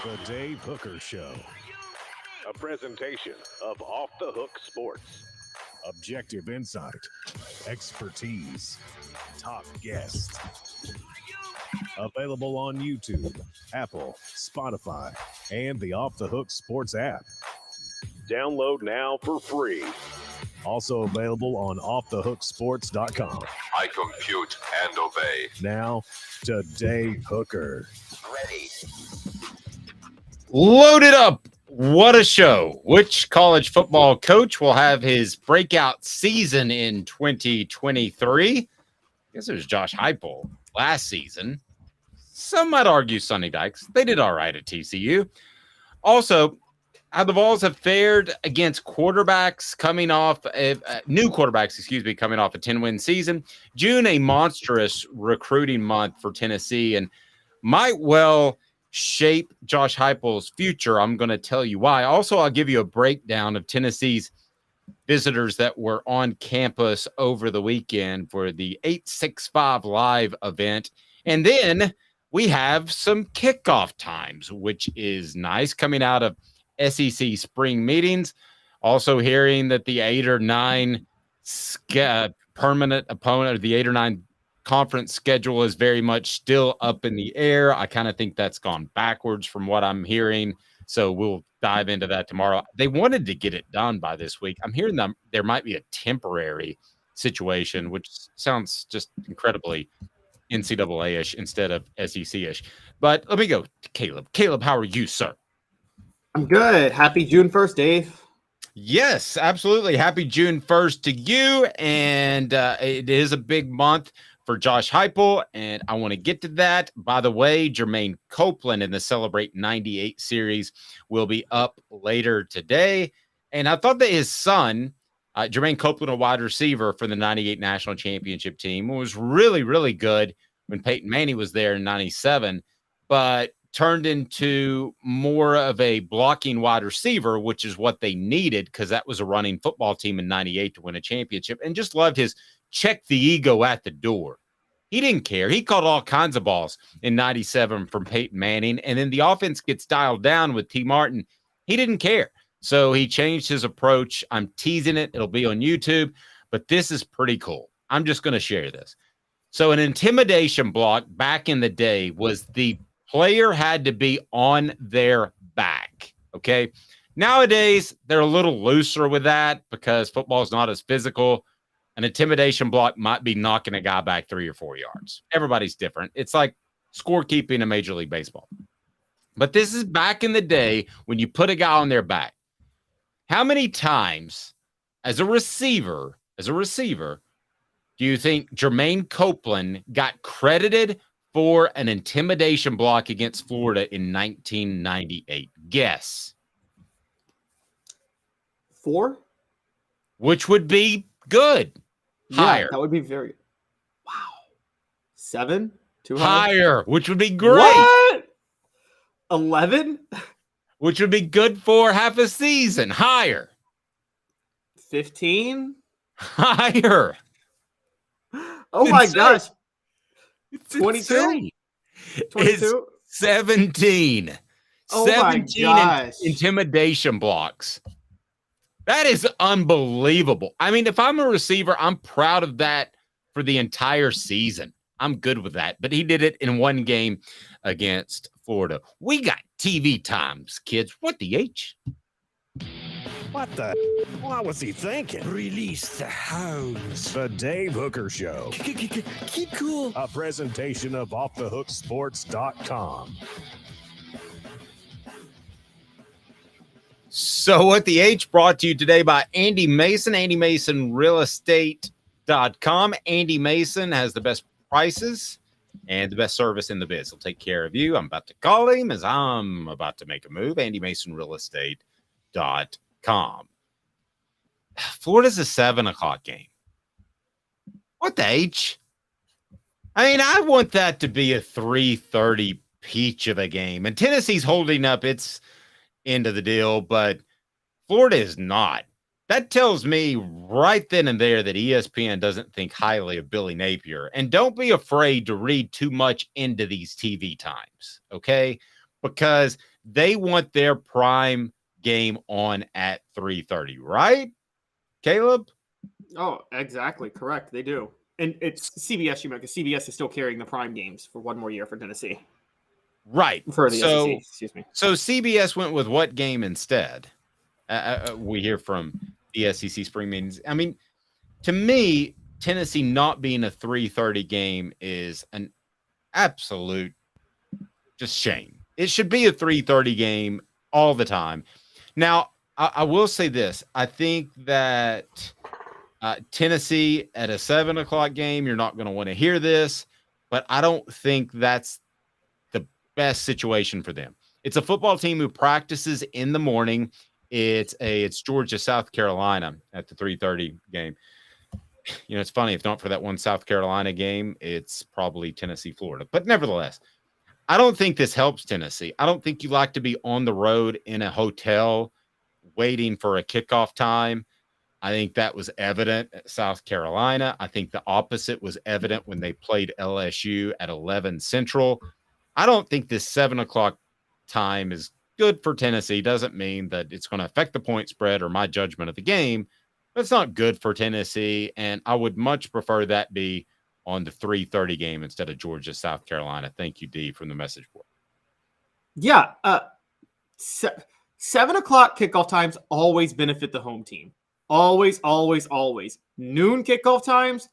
The Dave Hooker Show. A presentation of Off the Hook Sports. Objective insight, expertise, top guests. Available on YouTube, Apple, Spotify, and the Off the Hook Sports app. Download now for free. Also available on offthehooksports.com. I compute and obey. Now to Dave Hooker. Ready. Loaded up. What a show. Which college football coach will have his breakout season in 2023? I guess it was Josh Heupel last season. Some might argue Sonny Dykes. They did all right at TCU. Also, how the Vols have fared against quarterbacks coming off new quarterbacks, coming off a 10-win season. June, a monstrous recruiting month for Tennessee, and might well shape Josh Heupel's future. I'm going to tell you why. Also, I'll give you a breakdown of Tennessee's visitors that were on campus over the weekend for the 865 Live event. And then we have some kickoff times, which is nice coming out of SEC spring meetings. Also hearing that the 8 or 9 permanent opponent, or the 8 or 9 conference schedule, is very much still up in the air. I kind of think that's gone backwards from what I'm hearing. So we'll dive into that tomorrow. They wanted to get it done by this week. I'm hearing that there might be a temporary situation, which sounds just incredibly NCAA-ish instead of SEC-ish. But let me go to Caleb. Caleb, how are you, sir? I'm good. Happy June 1st, Dave. Yes, absolutely. Happy June 1st to you. And it is a big month for Josh Heupel, and I want to get to that. By the way, Jermaine Copeland in the Celebrate 98 series will be up later today. And I thought that his son, Jermaine Copeland, a wide receiver for the 98 national championship team, was really, really good when Peyton Manning was there in 97, but turned into more of a blocking wide receiver, which is what they needed because that was a running football team in 98 to win a championship, and just loved his check the ego at the door. He didn't care. He caught all kinds of balls in 97 from Peyton Manning, and then the offense gets dialed down with T. Martin. He didn't care. So he changed his approach. I'm teasing it. It'll be on YouTube, but this is pretty cool. I'm just going to share this. So an intimidation block back in the day was the player had to be on their back, okay? Nowadays, they're a little looser with that because football is not as physical. An intimidation block might be knocking a guy back 3 or 4 yards. Everybody's different. It's like scorekeeping in Major League Baseball. But this is back in the day when you put a guy on their back. How many times as a receiver, do you think Jermaine Copeland got credited for an intimidation block against Florida in 1998? Guess. 4? Which would be good. Higher. Yeah, that would be very. Wow. 7? Too higher, which would be great. What? 11? Which would be good for half a season. Higher. 15? Higher. Oh my insane. gosh. It's 22? insane. 22? It's 17. Oh 17 my gosh. intimidation blocks. That is unbelievable. I mean, if I'm a receiver, I'm proud of that for the entire season. I'm good with that. But he did it in one game against Florida. We got TV times, kids. What the H? What the? What was he thinking? Release the hounds. The Dave Hooker Show. Keep cool. A presentation of offthehooksports.com. So what the H, brought to you today by Andy Mason, AndyMasonRealEstate.com. Andy Mason has the best prices and the best service in the biz. He'll take care of you. I'm about to call him as I'm about to make a move. AndyMasonRealEstate.com. Florida's a 7:00 game. What the H? I mean, I want that to be a 3:30 peach of a game. And Tennessee's holding up its end of the deal, but Florida is not. That tells me right then and there that ESPN doesn't think highly of Billy Napier. And don't be afraid to read too much into these TV times, okay? Because they want their prime game on at 3:30, right, Caleb? Oh, exactly. Correct. They do. And it's CBS, you meant, because CBS is still carrying the prime games for one more year for Tennessee. Right. For the So, SEC, excuse me. So CBS went with what game instead? We hear from the SEC spring meetings. I mean, to me, Tennessee not being a 3:30 game is an absolute just shame. It should be a 3:30 game all the time. Now, I will say this. I think that Tennessee at a 7 o'clock game, you're not going to want to hear this, but I don't think that's the best situation for them. It's a football team who practices in the morning. It's Georgia, South Carolina at the 3:30 game. You know, it's funny, if not for that one South Carolina game, it's probably Tennessee, Florida. But nevertheless, I don't think this helps Tennessee. I don't think you like to be on the road in a hotel waiting for a kickoff time. I think that was evident at South Carolina. I think the opposite was evident when they played LSU at 11 Central. I don't think this 7 o'clock time is good for Tennessee. Doesn't mean that it's going to affect the point spread or my judgment of the game. But it's not good for Tennessee, and I would much prefer that be on the 3:30 game instead of Georgia, South Carolina. Thank you, D, from the message board. Yeah. 7 o'clock kickoff times always benefit the home team. Always, always, always. Noon kickoff times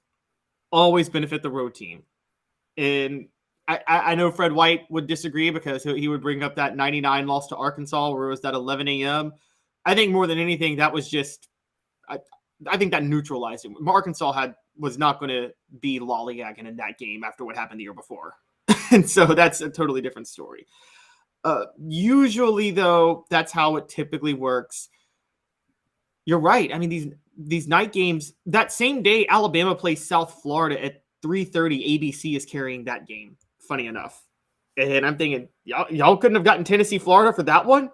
always benefit the road team. And I know Fred White would disagree because he would bring up that 99 loss to Arkansas where it was that 11 a.m. I think more than anything, that was just I think that neutralized it. Arkansas was not going to be lollygagging in that game after what happened the year before. And so that's a totally different story. Usually, though, that's how it typically works. You're right. I mean, these night games, that same day, Alabama plays South Florida at 3:30. ABC is carrying that game, funny enough. And I'm thinking, y'all couldn't have gotten Tennessee, Florida for that one?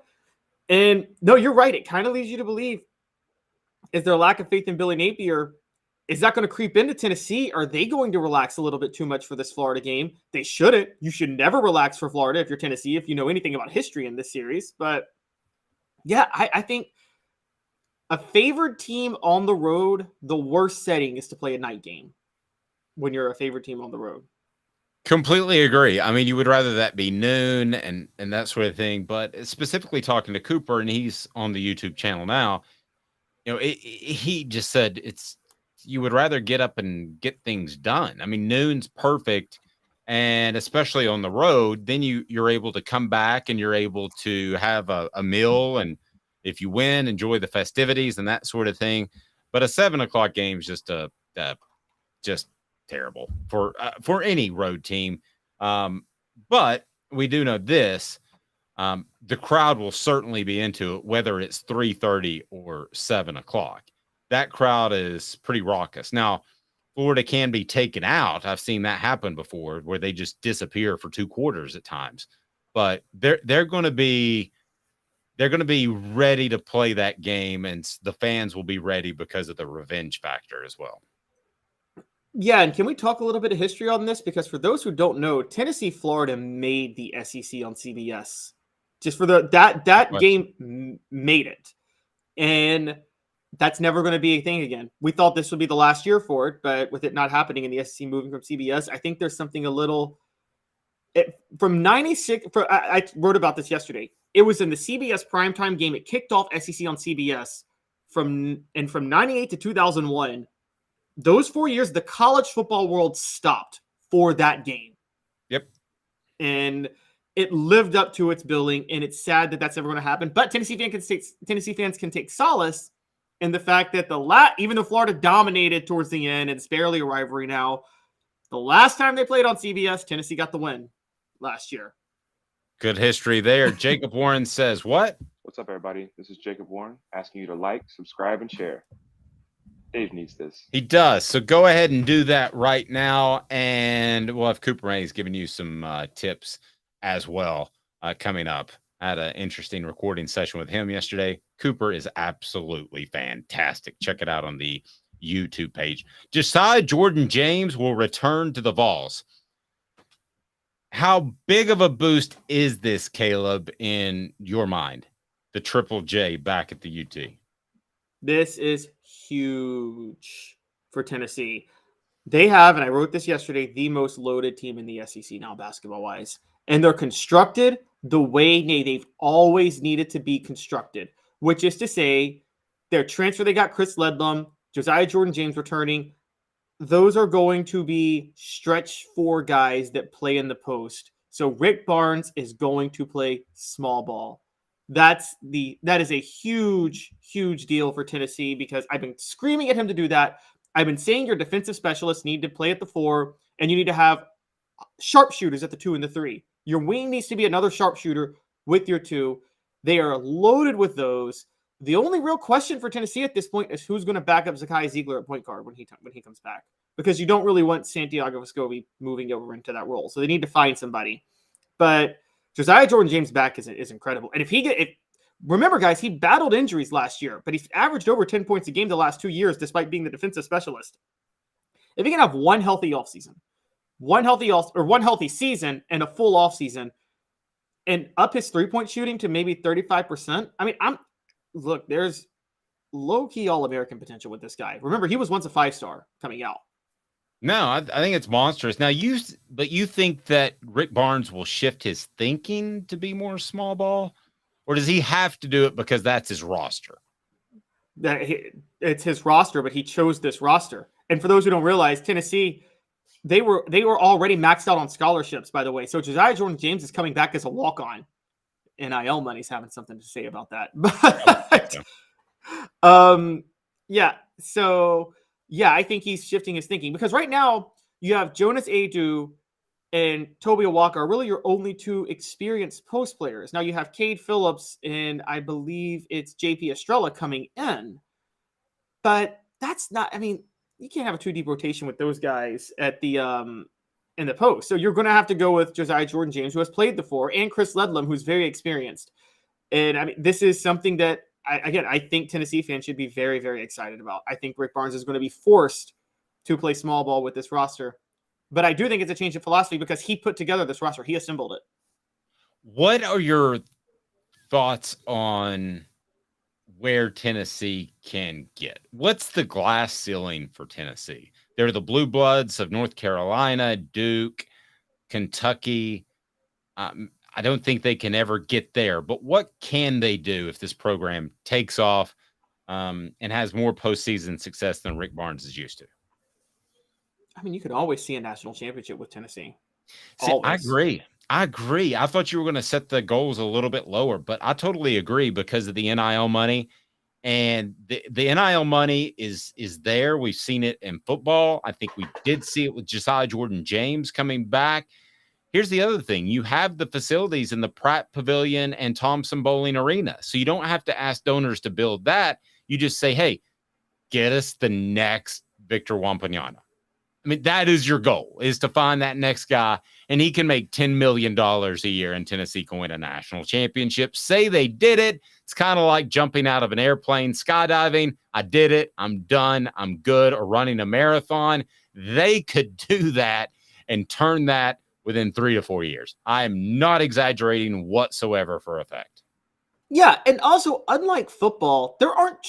And no, you're right. It kind of leads you to believe, is there a lack of faith in Billy Napier? Is that going to creep into Tennessee? Are they going to relax a little bit too much for this Florida game? They shouldn't. You should never relax for Florida if you're Tennessee, if you know anything about history in this series. But yeah, I think a favored team on the road, the worst setting is to play a night game when you're a favored team on the road. Completely agree. I mean, you would rather that be noon and that sort of thing. But specifically talking to Cooper, and he's on the YouTube channel now, you know, he just said you would rather get up and get things done. I mean, noon's perfect, and especially on the road, then you're able to come back and you're able to have a meal, and if you win, enjoy the festivities and that sort of thing. But a 7 o'clock game is just terrible for any road team. But we do know this. The crowd will certainly be into it, whether it's 3:30 or 7 o'clock. That crowd is pretty raucous. Now, Florida can be taken out. I've seen that happen before, where they just disappear for 2 quarters at times. But they're going to be ready to play that game, and the fans will be ready because of the revenge factor as well. Yeah, and can we talk a little bit of history on this? Because for those who don't know, Tennessee, Florida made the SEC on CBS. Just for that game made it. And that's never going to be a thing again. We thought this would be the last year for it, but with it not happening and the SEC moving from CBS, I think there's something a little from 96. I wrote about this yesterday. It was in the CBS primetime game. It kicked off SEC on CBS from 98 to 2001. Those 4 years, the college football world stopped for that game. Yep. And it lived up to its billing, and it's sad that that's never going to happen. But Tennessee fans can take solace in the fact that even though Florida dominated towards the end, and it's barely a rivalry now, the last time they played on CBS, Tennessee got the win last year. Good history there. Jacob Warren says, what? What's up, everybody? This is Jacob Warren asking you to like, subscribe, and share. Dave needs this. He does. So go ahead and do that right now. And we'll have Cooper Ray's giving you some tips as well coming up. I had an interesting recording session with him yesterday. Cooper is absolutely fantastic. Check it out on the YouTube page. Josiah-Jordan James will return to the Vols. How big of a boost is this, Caleb, in your mind? The Triple J back at the UT. This is huge for Tennessee. They have, and I wrote this yesterday, the most loaded team in the SEC now, basketball-wise. And they're constructed the way they've always needed to be constructed, which is to say their transfer, they got Chris Ledlum, Josiah-Jordan James returning. Those are going to be stretch four guys that play in the post. So Rick Barnes is going to play small ball. That is a huge, huge deal for Tennessee because I've been screaming at him to do that. I've been saying your defensive specialists need to play at the 4, and you need to have sharpshooters at the 2 and the 3. Your wing needs to be another sharpshooter with your 2. They are loaded with those. The only real question for Tennessee at this point is who's going to back up Zakai Ziegler at point guard when he comes back, because you don't really want Santiago Vescovi moving over into that role. So they need to find somebody. But Josiah-Jordan James back is incredible. And remember, guys, he battled injuries last year, but he's averaged over 10 points a game the last 2 years, despite being the defensive specialist. If he can have one healthy season and a full offseason and up his 3-point shooting to maybe 35%, I mean, there's low-key All-American potential with this guy. Remember, he was once a 5-star coming out. No, I think it's monstrous. Now, you think that Rick Barnes will shift his thinking to be more small ball, or does he have to do it because that's his roster? It's his roster, but he chose this roster. And for those who don't realize, Tennessee, they were already maxed out on scholarships, by the way. So Josiah-Jordan James is coming back as a walk-on. NIL money's having something to say about that. But I think he's shifting his thinking because right now you have Jonas Adu and Tobia Walker are really your only 2 experienced post players. Now you have Cade Phillips and I believe it's JP Estrella coming in. But that's not, I mean, you can't have a 2 deep rotation with those guys at the in the post. So you're going to have to go with Josiah-Jordan James, who has played the 4, and Chris Ledlum, who's very experienced. And I mean, this is something that I think Tennessee fans should be very, very excited about. I think Rick Barnes is going to be forced to play small ball with this roster. But I do think it's a change of philosophy because he put together this roster. He assembled it. What are your thoughts on where Tennessee can get? What's the glass ceiling for Tennessee? They're the Blue Bloods of North Carolina, Duke, Kentucky. I don't think they can ever get there, but what can they do if this program takes off and has more postseason success than Rick Barnes is used to? I mean, you could always see a national championship with Tennessee. See, I agree. I thought you were going to set the goals a little bit lower, but I totally agree because of the NIL money. And the NIL money is there. We've seen it in football. I think we did see it with Josiah-Jordan James coming back. Here's the other thing. You have the facilities in the Pratt Pavilion and Thompson Bowling Arena. So you don't have to ask donors to build that. You just say, hey, get us the next Victor Wembanyama. I mean, that is your goal, is to find that next guy, and he can make $10 million a year, and Tennessee can win a national championship. Say they did it. It's kind of like jumping out of an airplane, skydiving. I did it. I'm done. I'm good. Or running a marathon. They could do that and turn that within 3 to 4 years. I am not exaggerating whatsoever for effect. Yeah, and also, unlike football, there aren't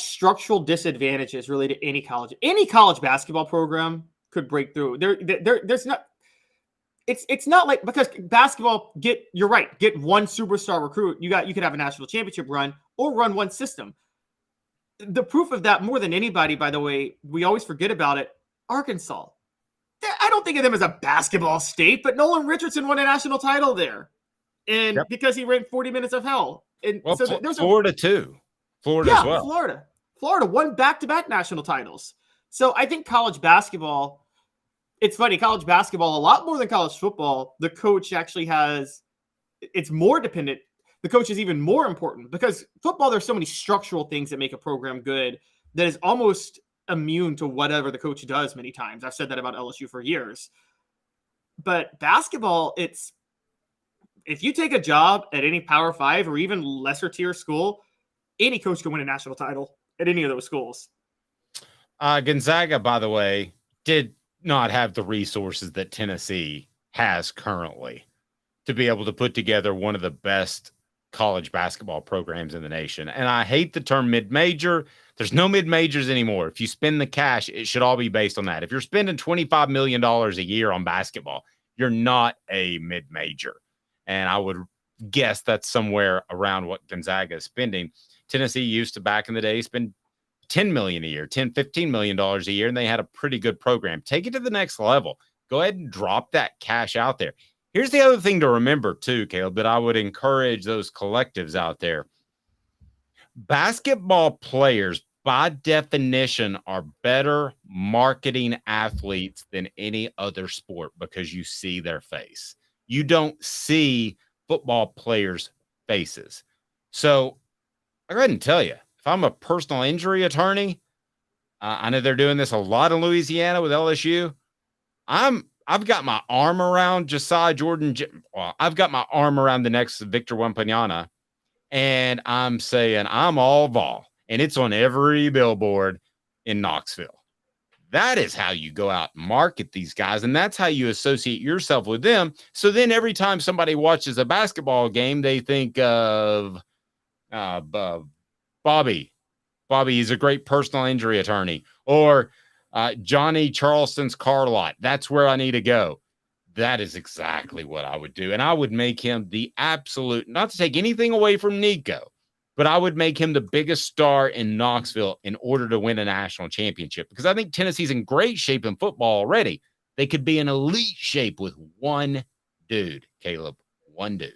structural disadvantages really to any college. Any college basketball program could break through. There's not. It's not like, because basketball, you're right, get one superstar recruit, you could have a national championship run or run one system. The proof of that, more than anybody, by the way, we always forget about it, Arkansas. I don't think of them as a basketball state, but Nolan Richardson won a national title there. And because he ran 40 minutes of hell. And well, so there's Florida too. Florida as well. Florida won back-to-back national titles. So I think college basketball, it's funny, college basketball, a lot more than college football, the coach actually it's more dependent. The coach is even more important because football, there's so many structural things that make a program good that is almost immune to whatever the coach does many times. I've said that about LSU for years. But basketball, if you take a job at any Power 5 or even lesser tier school, any coach can win a national title at any of those schools. Gonzaga, by the way, did not have the resources that Tennessee has currently to be able to put together one of the best college basketball programs in the nation. And I hate the term mid-major. There's no mid-majors anymore. If you spend the cash, it should all be based on that. If you're spending $25 million a year on basketball, you're not a mid-major. And I would guess that's somewhere around what Gonzaga is spending. Tennessee used to, back in the day, spend $10 million a year, $15 million a year, and they had a pretty good program. Take it to the next level. Go ahead and drop that cash out there. Here's the other thing to remember too, Caleb, that I would encourage those collectives out there. Basketball players, by definition, are better marketing athletes than any other sport because you see their face. You don't see football players' faces. So I go ahead and tell you, if I'm a personal injury attorney, I know they're doing this a lot in Louisiana with LSU. I've got my arm around Josiah-Jordan. Well, I've got my arm around the next Victor Wembanyama, and I'm saying I'm all Vol, and it's on every billboard in Knoxville. That is how you go out and market these guys, and that's how you associate yourself with them. So then every time somebody watches a basketball game, they think of Bobby. Bobby, he's a great personal injury attorney. Or Johnny Charleston's car lot. That's where I need to go. That is exactly what I would do. And I would make him the absolute, not to take anything away from Nico, but I would make him the biggest star in Knoxville in order to win a national championship. Because I think Tennessee's in great shape in football already. They could be in elite shape with one dude, Caleb. One dude.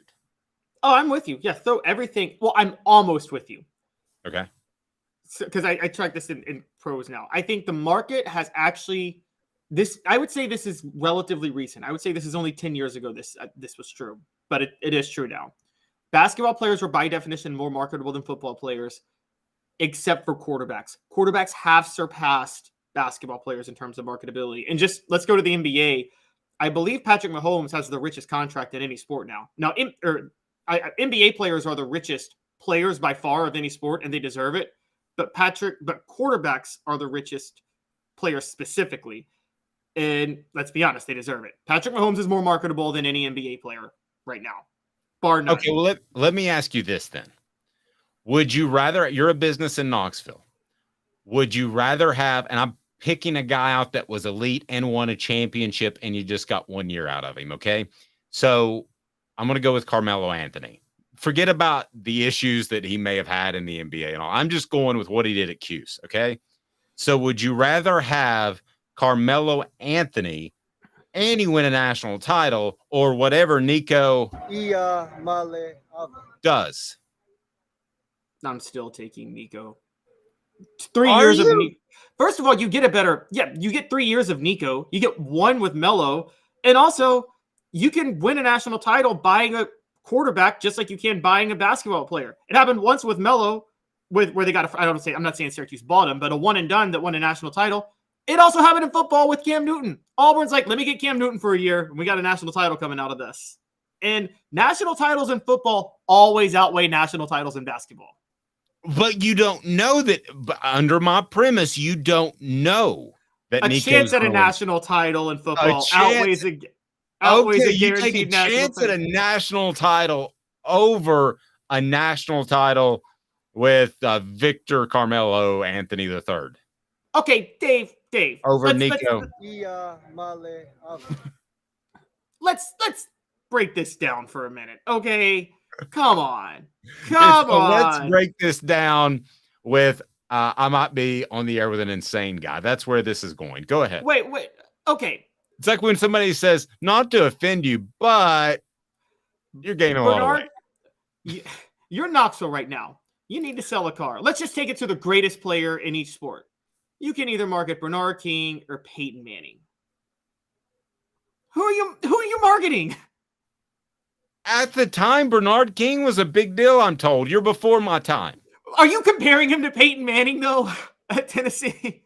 Oh, I'm with you. Yeah, throw everything. Well, I'm almost with you. Okay. Because I track this in pros now. I think the market has actually I would say this is relatively recent. I would say this is only 10 years ago this was true, but it is true now. Basketball players were by definition more marketable than football players, except for quarterbacks. Quarterbacks have surpassed basketball players in terms of marketability. And just let's go to the NBA. I believe Patrick Mahomes has the richest contract in any sport now. Now, NBA players are the richest players by far of any sport, and they deserve it. But quarterbacks are the richest players specifically. And let's be honest, they deserve it. Patrick Mahomes is more marketable than any NBA player right now, bar none. Okay, well, let me ask you this then. Would you rather, you're a business in Knoxville, would you rather have, and I'm picking a guy out that was elite and won a championship and you just got 1 year out of him, okay? So I'm going to go with Carmelo Anthony. Forget about the issues that he may have had in the NBA and all. I'm just going with what he did at Cuse, okay? So would you rather have Carmelo Anthony and he win a national title or whatever Nico does? I'm still taking Nico. 3 years of Nico. First of all, you get you get 3 years of Nico. You get one with Melo. And also, you can win a national title buying a quarterback just like you can buying a basketball player. It happened once with Melo, where they got I'm not saying Syracuse bought him, but a one and done that won a national title. It also happened in football with Cam Newton. Auburn's like, let me get Cam Newton for a year, and we got a national title coming out of this. And national titles in football always outweigh national titles in basketball. But you don't know that. Under my premise, you don't know that a chance at a national title in football outweighs a guaranteed national chance at a national title over a national title with Victor Carmelo Anthony III. Okay, Dave. Over Nico. Let's break this down for a minute. Okay, come on. Let's break this down with I might be on the air with an insane guy. That's where this is going. Go ahead. Wait. Okay. It's like when somebody says, not to offend you, but you're gaining a lot of weight. You're Knoxville right now. You need to sell a car. Let's just take it to the greatest player in each sport. You can either market Bernard King or Peyton Manning. Who are you marketing? At the time, Bernard King was a big deal, I'm told. You're before my time. Are you comparing him to Peyton Manning, though, at Tennessee?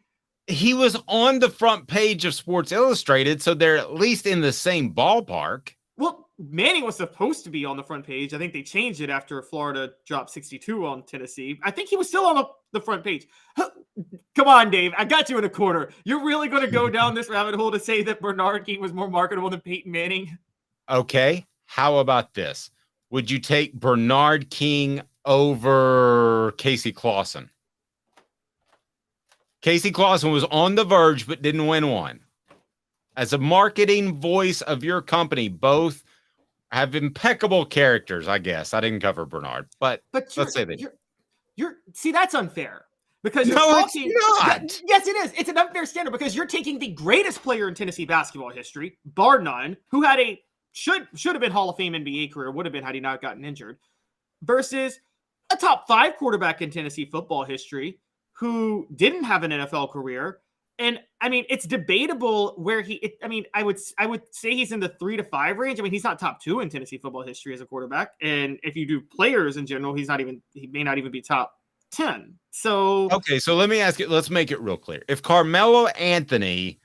He was on the front page of Sports Illustrated, so they're at least in the same ballpark. Well, Manning was supposed to be on the front page. I think they changed it after Florida dropped 62 on Tennessee. I think he was still on the front page. Come on, Dave. I got you in a corner. You're really going to go down this rabbit hole to say that Bernard King was more marketable than Peyton Manning? Okay. How about this? Would you take Bernard King over Casey Clausen? Casey Clausen was on the verge, but didn't win one. As a marketing voice of your company, both have impeccable characters, I guess. I didn't cover Bernard, but let's say that. See, that's unfair. Because it's not. Yes, it is. It's an unfair standard because you're taking the greatest player in Tennessee basketball history, bar none, who had a should have been Hall of Fame NBA career, would have been had he not gotten injured, versus a top 5 quarterback in Tennessee football history who didn't have an NFL career. And I mean, it's debatable where I would say he's in the 3 to 5 range. I mean, he's not top 2 in Tennessee football history as a quarterback. And if you do players in general, he may not even be top 10. So okay, so let me ask you, let's make it real clear. If Carmelo Anthony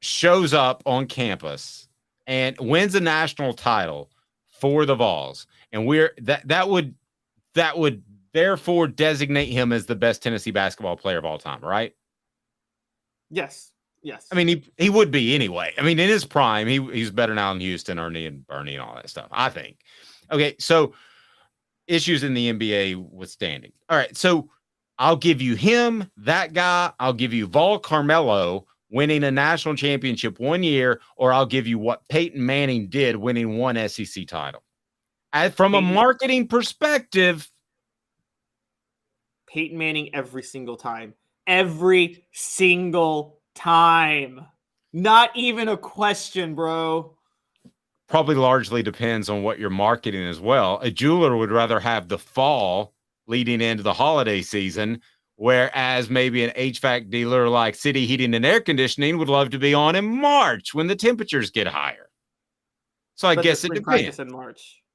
shows up on campus and wins a national title for the Vols, and that would therefore designate him as the best Tennessee basketball player of all time, right? Yes. I mean, he would be anyway. I mean, in his prime, he's better now than Houston, Ernie, and Bernie, and all that stuff, I think. Okay, so issues in the NBA withstanding. All right, so I'll give you him, that guy. I'll give you Vol Carmelo winning a national championship one year, or I'll give you what Peyton Manning did, winning one SEC title. From a marketing perspective, Peyton Manning every single time. Every single time. Not even a question, bro. Probably largely depends on what you're marketing as well. A jeweler would rather have the fall leading into the holiday season, whereas maybe an HVAC dealer like City Heating and Air Conditioning would love to be on in March when the temperatures get higher. So I guess it depends.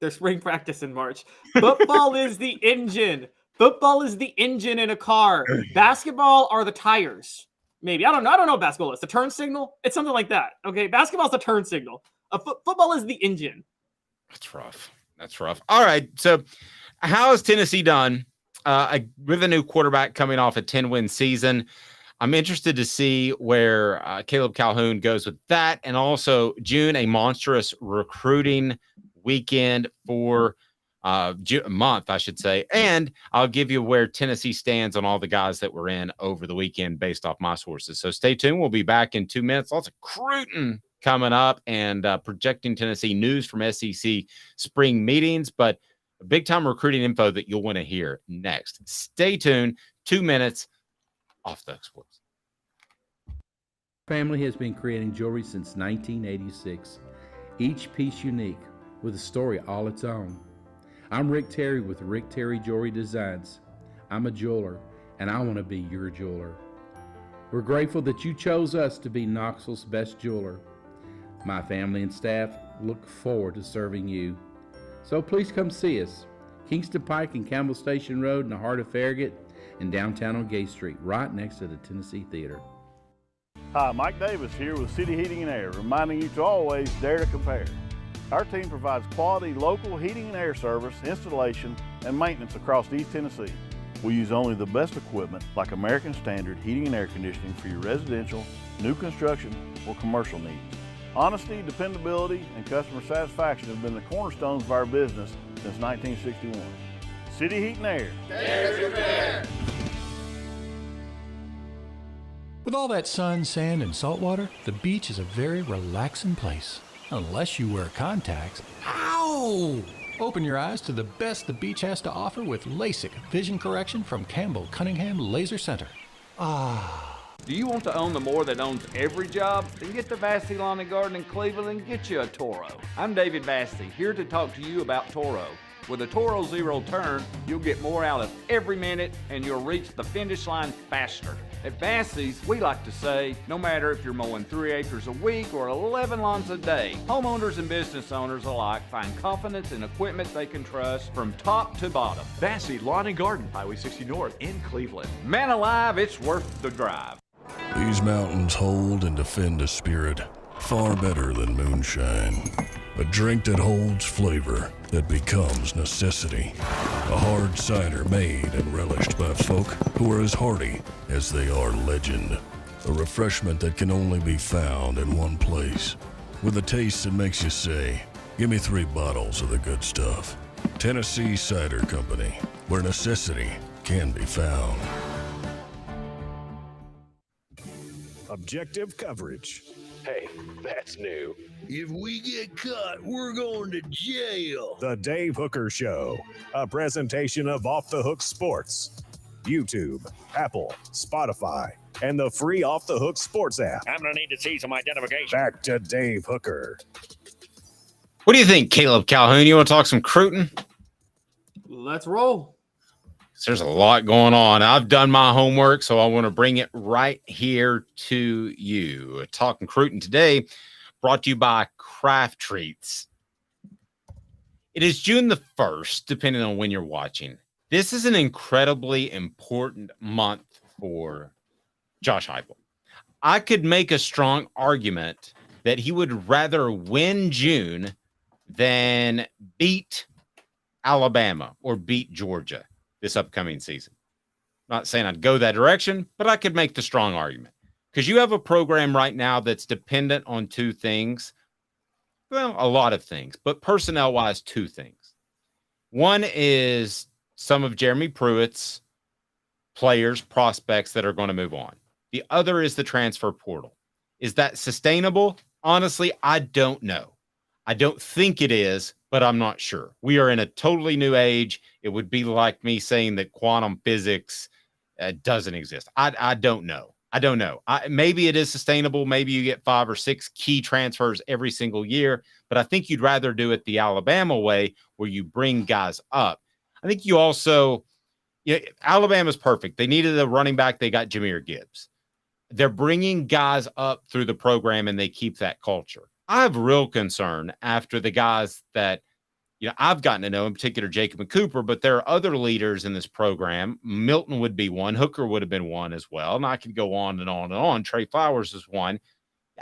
There's spring practice in March. Football is the engine. Football is the engine in a car. Basketball are the tires. Maybe. I don't know what basketball is. The turn signal? It's something like that. Okay, basketball's the turn signal. Football is the engine. That's rough. All right. So how has Tennessee done with a new quarterback coming off a 10-win season? I'm interested to see where Caleb Calhoun goes with that. And also, June, a monstrous recruiting weekend for month, I should say. And I'll give you where Tennessee stands on all the guys that were in over the weekend based off my sources. So stay tuned. We'll be back in 2 minutes. Lots of recruiting coming up and projecting Tennessee news from SEC spring meetings, but big time recruiting info that you'll want to hear next. Stay tuned. 2 minutes off the sports. Family has been creating jewelry since 1986. Each piece unique with a story all its own. I'm Rick Terry with Rick Terry Jewelry Designs. I'm a jeweler, and I want to be your jeweler. We're grateful that you chose us to be Knoxville's best jeweler. My family and staff look forward to serving you. So please come see us. Kingston Pike and Campbell Station Road in the heart of Farragut and downtown on Gay Street, right next to the Tennessee Theater. Hi, Mike Davis here with City Heating and Air, reminding you to always dare to compare. Our team provides quality local heating and air service, installation, and maintenance across East Tennessee. We use only the best equipment like American Standard heating and air conditioning for your residential, new construction, or commercial needs. Honesty, dependability, and customer satisfaction have been the cornerstones of our business since 1961. City Heat and Air. Dare to compare. With all that sun, sand, and salt water, the beach is a very relaxing place. Unless you wear contacts. Ow! Open your eyes to the best the beach has to offer with LASIK vision correction from Campbell Cunningham Laser Center. Ah. Do you want to own the more that owns every job? Then get to Vassey Lawn and Garden in Cleveland and get you a Toro. I'm David Vassey, here to talk to you about Toro. With a Toro Zero Turn, you'll get more out of every minute and you'll reach the finish line faster. At Vassey's, we like to say, no matter if you're mowing 3 acres a week or 11 lawns a day, homeowners and business owners alike find confidence in equipment they can trust from top to bottom. Vassey Lawn and Garden, Highway 60 North in Cleveland. Man alive, it's worth the drive. These mountains hold and defend a spirit far better than moonshine. A drink that holds flavor, that becomes necessity. A hard cider made and relished by folk who are as hearty as they are legend. A refreshment that can only be found in one place. With a taste that makes you say, give me 3 bottles of the good stuff. Tennessee Cider Company, where necessity can be found. Objective coverage. Hey, that's new. If we get caught, we're going to jail. The Dave Hooker Show, a presentation of Off the Hook Sports. YouTube, Apple, Spotify, and the free Off the Hook Sports app. I'm going to need to see some identification. Back to Dave Hooker. What do you think, Caleb Calhoun? You want to talk some recruiting? Let's roll. There's a lot going on. I've done my homework, so I want to bring it right here to you. Talking recruiting today, brought to you by Craft Treats. It is June the 1st, depending on when you're watching. This is an incredibly important month for Josh Heupel. I could make a strong argument that he would rather win June than beat Alabama or beat Georgia this upcoming season. Not saying I'd go that direction, but I could make the strong argument. Because you have a program right now that's dependent on 2 things. Well, a lot of things, but personnel-wise, 2 things. One is some of Jeremy Pruitt's players, prospects that are going to move on. The other is the transfer portal. Is that sustainable? Honestly, I don't know. I don't think it is, but I'm not sure. We are in a totally new age. It would be like me saying that quantum physics doesn't exist. I don't know. I don't know. Maybe it is sustainable. Maybe you get 5 or 6 key transfers every single year, but I think you'd rather do it the Alabama way where you bring guys up. I think you also, Alabama's perfect. They needed a running back. They got Jahmyr Gibbs. They're bringing guys up through the program and they keep that culture. I have real concern after the guys that, I've gotten to know, in particular Jacob and Cooper, but there are other leaders in this program. Milton would be one. Hooker would have been one as well. And I could go on and on and on. Trey Flowers is one.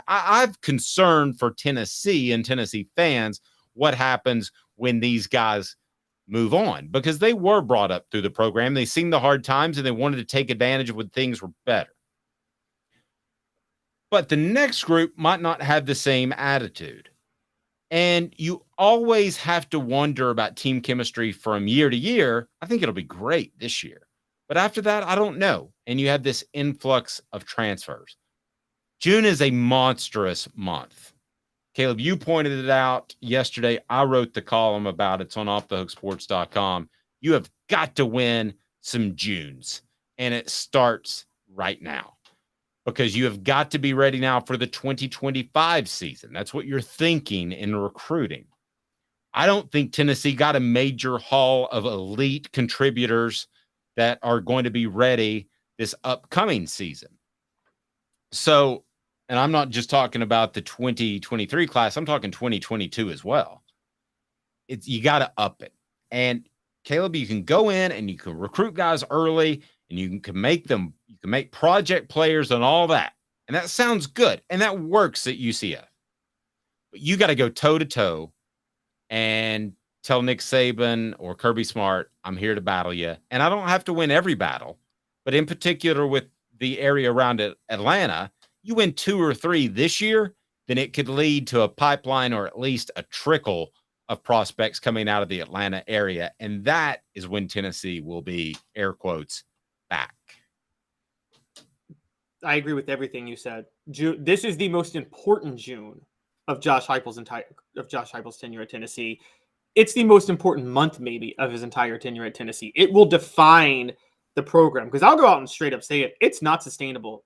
I've concern for Tennessee and Tennessee fans what happens when these guys move on, because they were brought up through the program. They seen the hard times and they wanted to take advantage of when things were better. But the next group might not have the same attitude. And you always have to wonder about team chemistry from year to year. I think it'll be great this year. But after that, I don't know. And you have this influx of transfers. June is a monstrous month. Caleb, you pointed it out yesterday. I wrote the column about it. It's on offthehooksports.com. You have got to win some Junes. And it starts right now. Because you have got to be ready now for the 2025 season. That's what you're thinking in recruiting. I don't think Tennessee got a major haul of elite contributors that are going to be ready this upcoming season. So, and I'm not just talking about the 2023 class. I'm talking 2022 as well. You got to up it. And Caleb, you can go in and you can recruit guys early and you can make them, you can make project players and all that. And that sounds good. And that works at UCF. But you got to go toe to toe and tell Nick Saban or Kirby Smart, I'm here to battle you. And I don't have to win every battle, but in particular with the area around Atlanta, you win 2 or 3 this year, then it could lead to a pipeline or at least a trickle of prospects coming out of the Atlanta area. And that is when Tennessee will be, air quotes, back. I agree with everything you said. This is the most important June of Josh Heupel's tenure at Tennessee. It's the most important month, maybe, of his entire tenure at Tennessee. It will define the program, because I'll go out and straight up say it. It's not sustainable,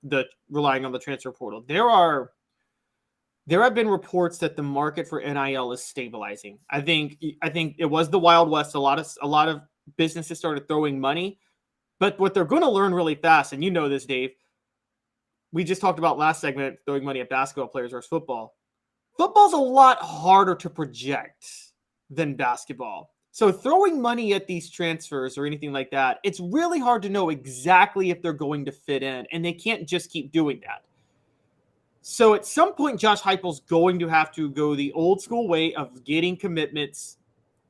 relying on the transfer portal. There have been reports that the market for NIL is stabilizing. I think it was the Wild West. A lot of businesses started throwing money, but what they're going to learn really fast, and you know this, Dave. We just talked about last segment throwing money at basketball players versus football. Football's a lot harder to project than basketball. So throwing money at these transfers or anything like that, it's really hard to know exactly if they're going to fit in, and they can't just keep doing that. So at some point, Josh Heupel's going to have to go the old school way of getting commitments,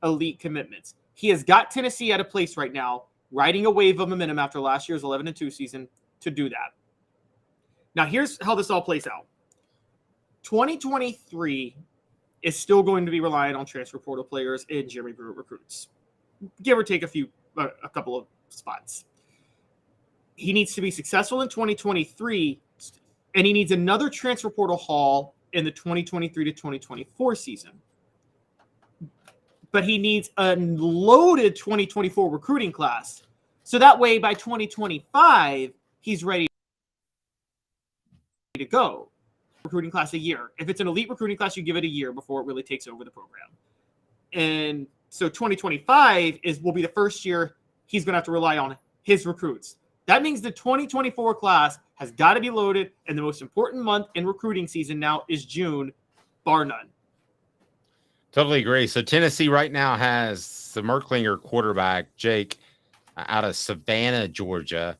elite commitments. He has got Tennessee at a place right now, riding a wave of momentum after last year's 11-2 season to do that. Now, here's how this all plays out. 2023 is still going to be reliant on transfer portal players and Jeremy Pruitt recruits, give or take a couple of spots. He needs to be successful in 2023, and he needs another transfer portal haul in the 2023 to 2024 season. But he needs a loaded 2024 recruiting class. So that way, by 2025, he's ready to go. Recruiting class a year. If it's an elite recruiting class, you give it a year before it really takes over the program. And so 2025 will be the first year he's going to have to rely on his recruits. That means the 2024 class has got to be loaded, and the most important month in recruiting season now is June, bar none. Totally agree. So Tennessee right now has the Merklinger quarterback, Jake, out of Savannah, Georgia,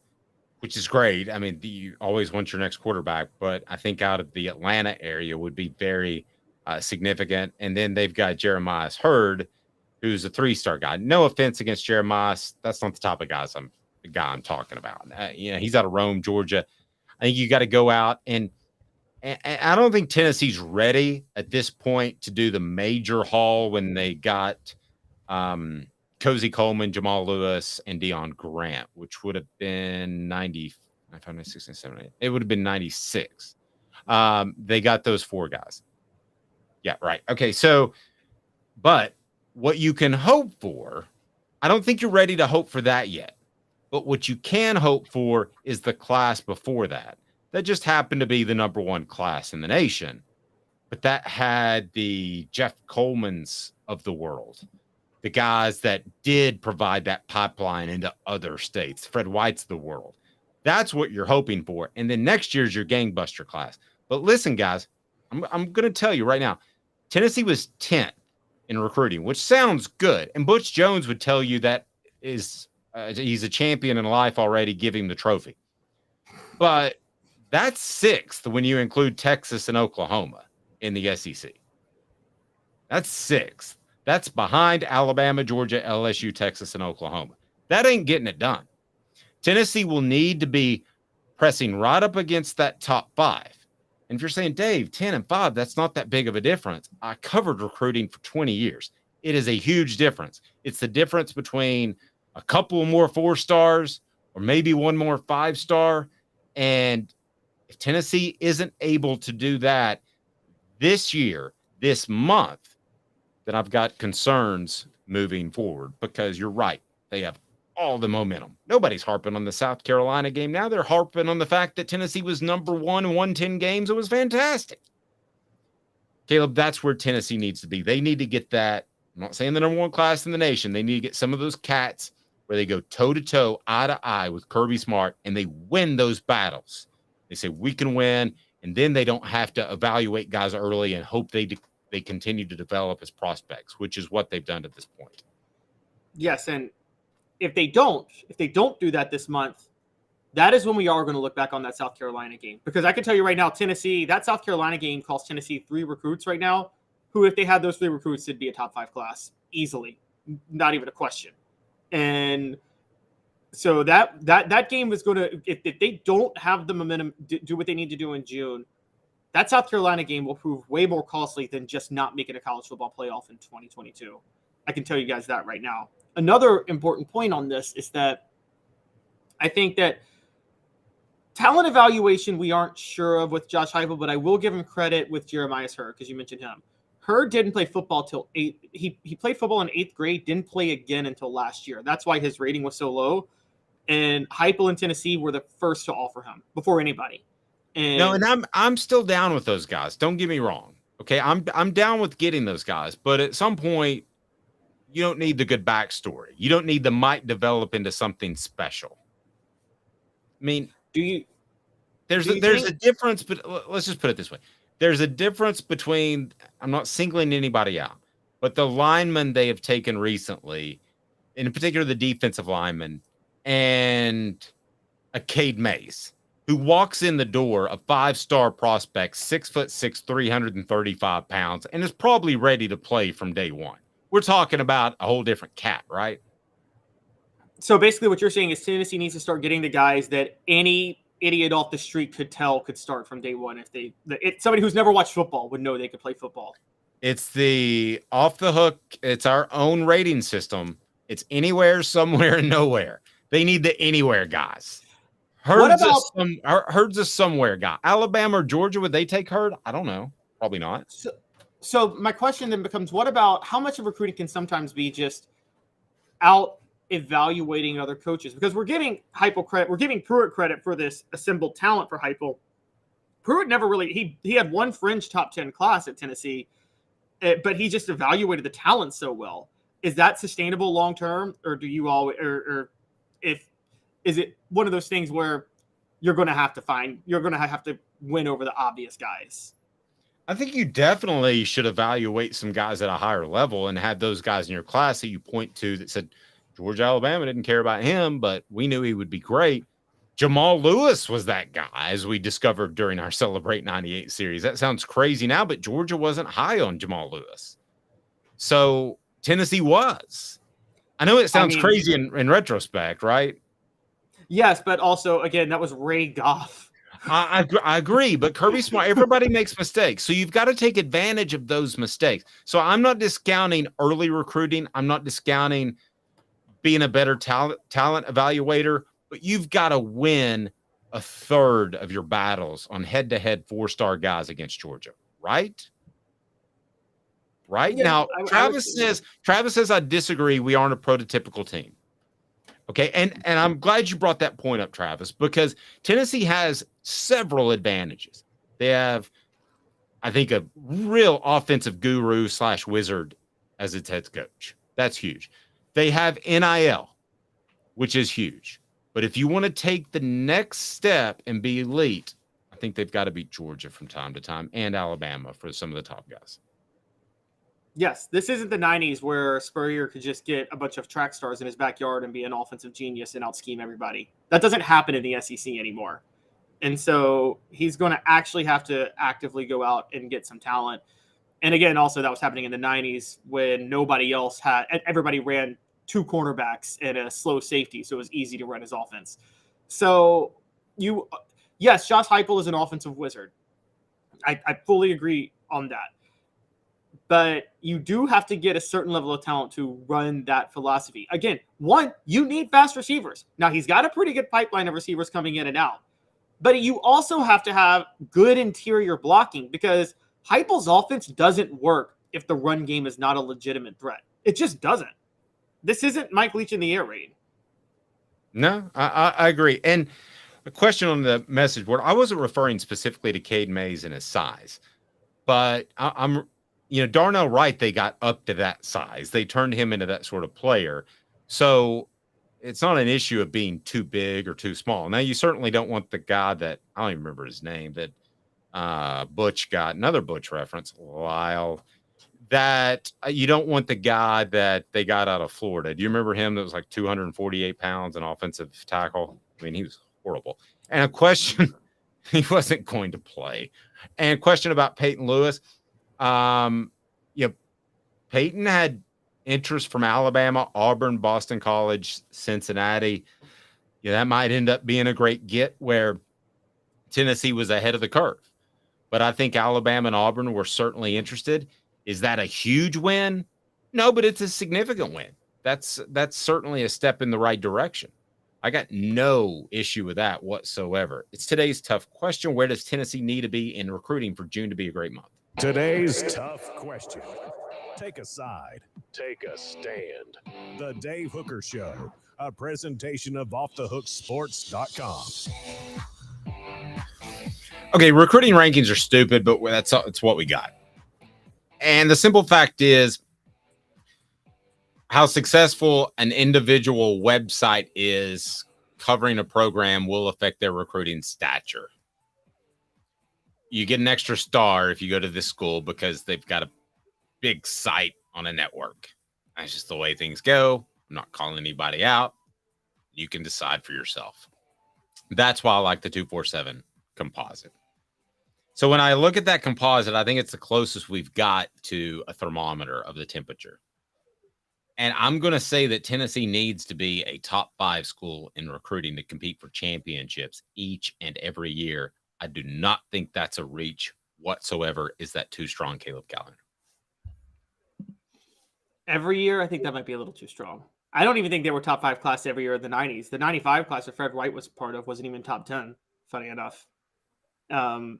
which is great. I mean, you always want your next quarterback, but I think out of the Atlanta area would be very significant. And then they've got Jeremiah Hurd, who's a 3-star guy. No offense against Jeremiah. That's not the type of guy I'm talking about. He's out of Rome, Georgia. I think you got to go out and I don't think Tennessee's ready at this point to do the major haul when they got Cozy Coleman, Jamal Lewis, and Deion Grant, which would have been 95, 96, 97. It would have been 96. They got those 4 guys. Yeah, right. Okay, so, but what you can hope for, I don't think you're ready to hope for that yet. But what you can hope for is the class before that. That just happened to be the number 1 class in the nation. But that had the Jeff Colemans of the world, the guys that did provide that pipeline into other states, Fred White's of the world. That's what you're hoping for. And then next year's your gangbuster class. But listen, guys, I'm going to tell you right now, Tennessee was 10th in recruiting, which sounds good. And Butch Jones would tell you that is he's a champion in life already. Give him the trophy. But that's 6th when you include Texas and Oklahoma in the SEC. That's 6th. That's behind Alabama, Georgia, LSU, Texas, and Oklahoma. That ain't getting it done. Tennessee will need to be pressing right up against that top 5. And if you're saying, Dave, 10 and 5, that's not that big of a difference. I covered recruiting for 20 years. It is a huge difference. It's the difference between a couple more 4-stars or maybe one more 5-star. And if Tennessee isn't able to do that this year, this month, then I've got concerns moving forward because you're right. They have all the momentum. Nobody's harping on the South Carolina game now. They're harping on the fact that Tennessee was number 1 and won 10 games. It was fantastic. Caleb, that's where Tennessee needs to be. They need to get that. I'm not saying the number 1 class in the nation. They need to get some of those cats where they go toe-to-toe, eye-to-eye with Kirby Smart, and they win those battles. They say, we can win, and then they don't have to evaluate guys early and hope they continue to develop as prospects, which is what they've done at this point. Yes, and if they don't do that this month, that is when we are going to look back on that South Carolina game. Because I can tell you right now, Tennessee, that South Carolina game costs Tennessee 3 recruits right now, who, if they had those 3 recruits, it'd be a top 5 class easily. Not even a question. And so that game is going to, if they don't have the momentum, do what they need to do in June, that South Carolina game will prove way more costly than just not making a college football playoff in 2022. I can tell you guys that right now. Another important point on this is that I think that talent evaluation we aren't sure of with Josh Heupel, but I will give him credit with Jeremiah Hurd because you mentioned him. Hurd didn't play football till 8th. He played football in 8th grade, didn't play again until last year. That's why his rating was so low. And Heupel and Tennessee were the first to offer him before anybody. And I'm still down with those guys. Don't get me wrong. Okay, I'm down with getting those guys, but at some point, you don't need the good backstory. You don't need the might develop into something special. I mean, there's a difference, but let's just put it this way. There's a difference between, I'm not singling anybody out, but the linemen they have taken recently, in particular the defensive lineman, and a Cade Mays, who walks in the door, a 5-star prospect, 6'6", 335 pounds, and is probably ready to play from day one, we're talking about a whole different cat, right? So basically what you're saying is Tennessee needs to start getting the guys that any idiot off the street could start from day one. If somebody who's never watched football would know they could play football. It's the off the hook. It's our own rating system. It's anywhere, somewhere, and nowhere. They need the anywhere guys. Herds of somewhere guy. Alabama or Georgia, would they take Hurd? I don't know. Probably not. So my question then becomes, what about how much of recruiting can sometimes be just out evaluating other coaches? Because we're giving Heupel credit, we're giving Pruitt credit for this assembled talent for Heupel. Pruitt never really, he had one fringe top 10 class at Tennessee, but he just evaluated the talent so well. Is that sustainable long term, or do you always, is it one of those things where you're going to have to win over the obvious guys? I think you definitely should evaluate some guys at a higher level and have those guys in your class that you point to that said, Georgia, Alabama didn't care about him, but we knew he would be great. Jamal Lewis was that guy, as we discovered during our Celebrate 98 series. That sounds crazy now, but Georgia wasn't high on Jamal Lewis. So Tennessee was. I know it sounds crazy in retrospect, right? Yes, but also, again, that was Ray Goff. I agree, but Kirby Smart, everybody makes mistakes. So you've got to take advantage of those mistakes. So I'm not discounting early recruiting. I'm not discounting being a better talent evaluator, but you've got to win a third of your battles on head-to-head 4-star guys against Georgia, right? Right? Yeah, now, Travis says, I disagree. We aren't a prototypical team. Okay, and I'm glad you brought that point up, Travis, because Tennessee has several advantages. They have, I think, a real offensive guru / wizard as its head coach. That's huge. They have NIL, which is huge. But if you want to take the next step and be elite, I think they've got to beat Georgia from time to time and Alabama for some of the top guys. Yes, this isn't the 90s where Spurrier could just get a bunch of track stars in his backyard and be an offensive genius and out-scheme everybody. That doesn't happen in the SEC anymore. And so he's going to actually have to actively go out and get some talent. And again, also that was happening in the 90s when nobody else everybody ran 2 cornerbacks and a slow safety, so it was easy to run his offense. So yes, Josh Heupel is an offensive wizard. I fully agree on that. But you do have to get a certain level of talent to run that philosophy. Again, one, you need fast receivers. Now, he's got a pretty good pipeline of receivers coming in and out. But you also have to have good interior blocking because Heupel's offense doesn't work if the run game is not a legitimate threat. It just doesn't. This isn't Mike Leach in the air raid. No, I agree. And a question on the message board, I wasn't referring specifically to Cade Mays and his size. But I'm Darnell Wright, they got up to that size. They turned him into that sort of player. So it's not an issue of being too big or too small. Now, you certainly don't want the guy that, I don't even remember his name, that Butch got, another Butch reference, Lyle, that you don't want the guy that they got out of Florida. Do you remember him that was like 248 pounds, an offensive tackle? I mean, he was horrible. And a question, he wasn't going to play. And a question about Peyton Lewis. Peyton had interest from Alabama, Auburn, Boston College, Cincinnati. That might end up being a great get where Tennessee was ahead of the curve. But I think Alabama and Auburn were certainly interested. Is that a huge win? No, but it's a significant win. That's certainly a step in the right direction. I got no issue with that whatsoever. It's today's tough question. Where does Tennessee need to be in recruiting for June to be a great month? Today's tough question. Take a side. Take a stand. The Dave Hooker Show, a presentation of offthehooksports.com. Okay, recruiting rankings are stupid, but it's what we got. And the simple fact is how successful an individual website is covering a program will affect their recruiting stature. You get an extra star if you go to this school because they've got a big site on a network. That's just the way things go. I'm not calling anybody out. You can decide for yourself. That's why I like the 247 composite. So when I look at that composite, I think it's the closest we've got to a thermometer of the temperature. And I'm going to say that Tennessee needs to be a top 5 school in recruiting to compete for championships each and every year. I do not think that's a reach whatsoever. Is that too strong, Caleb Calhoun? Every year, I think that might be a little too strong. I don't even think they were top 5 class every year in the 90s. The 95 class that Fred White was part of wasn't even top 10, funny enough. I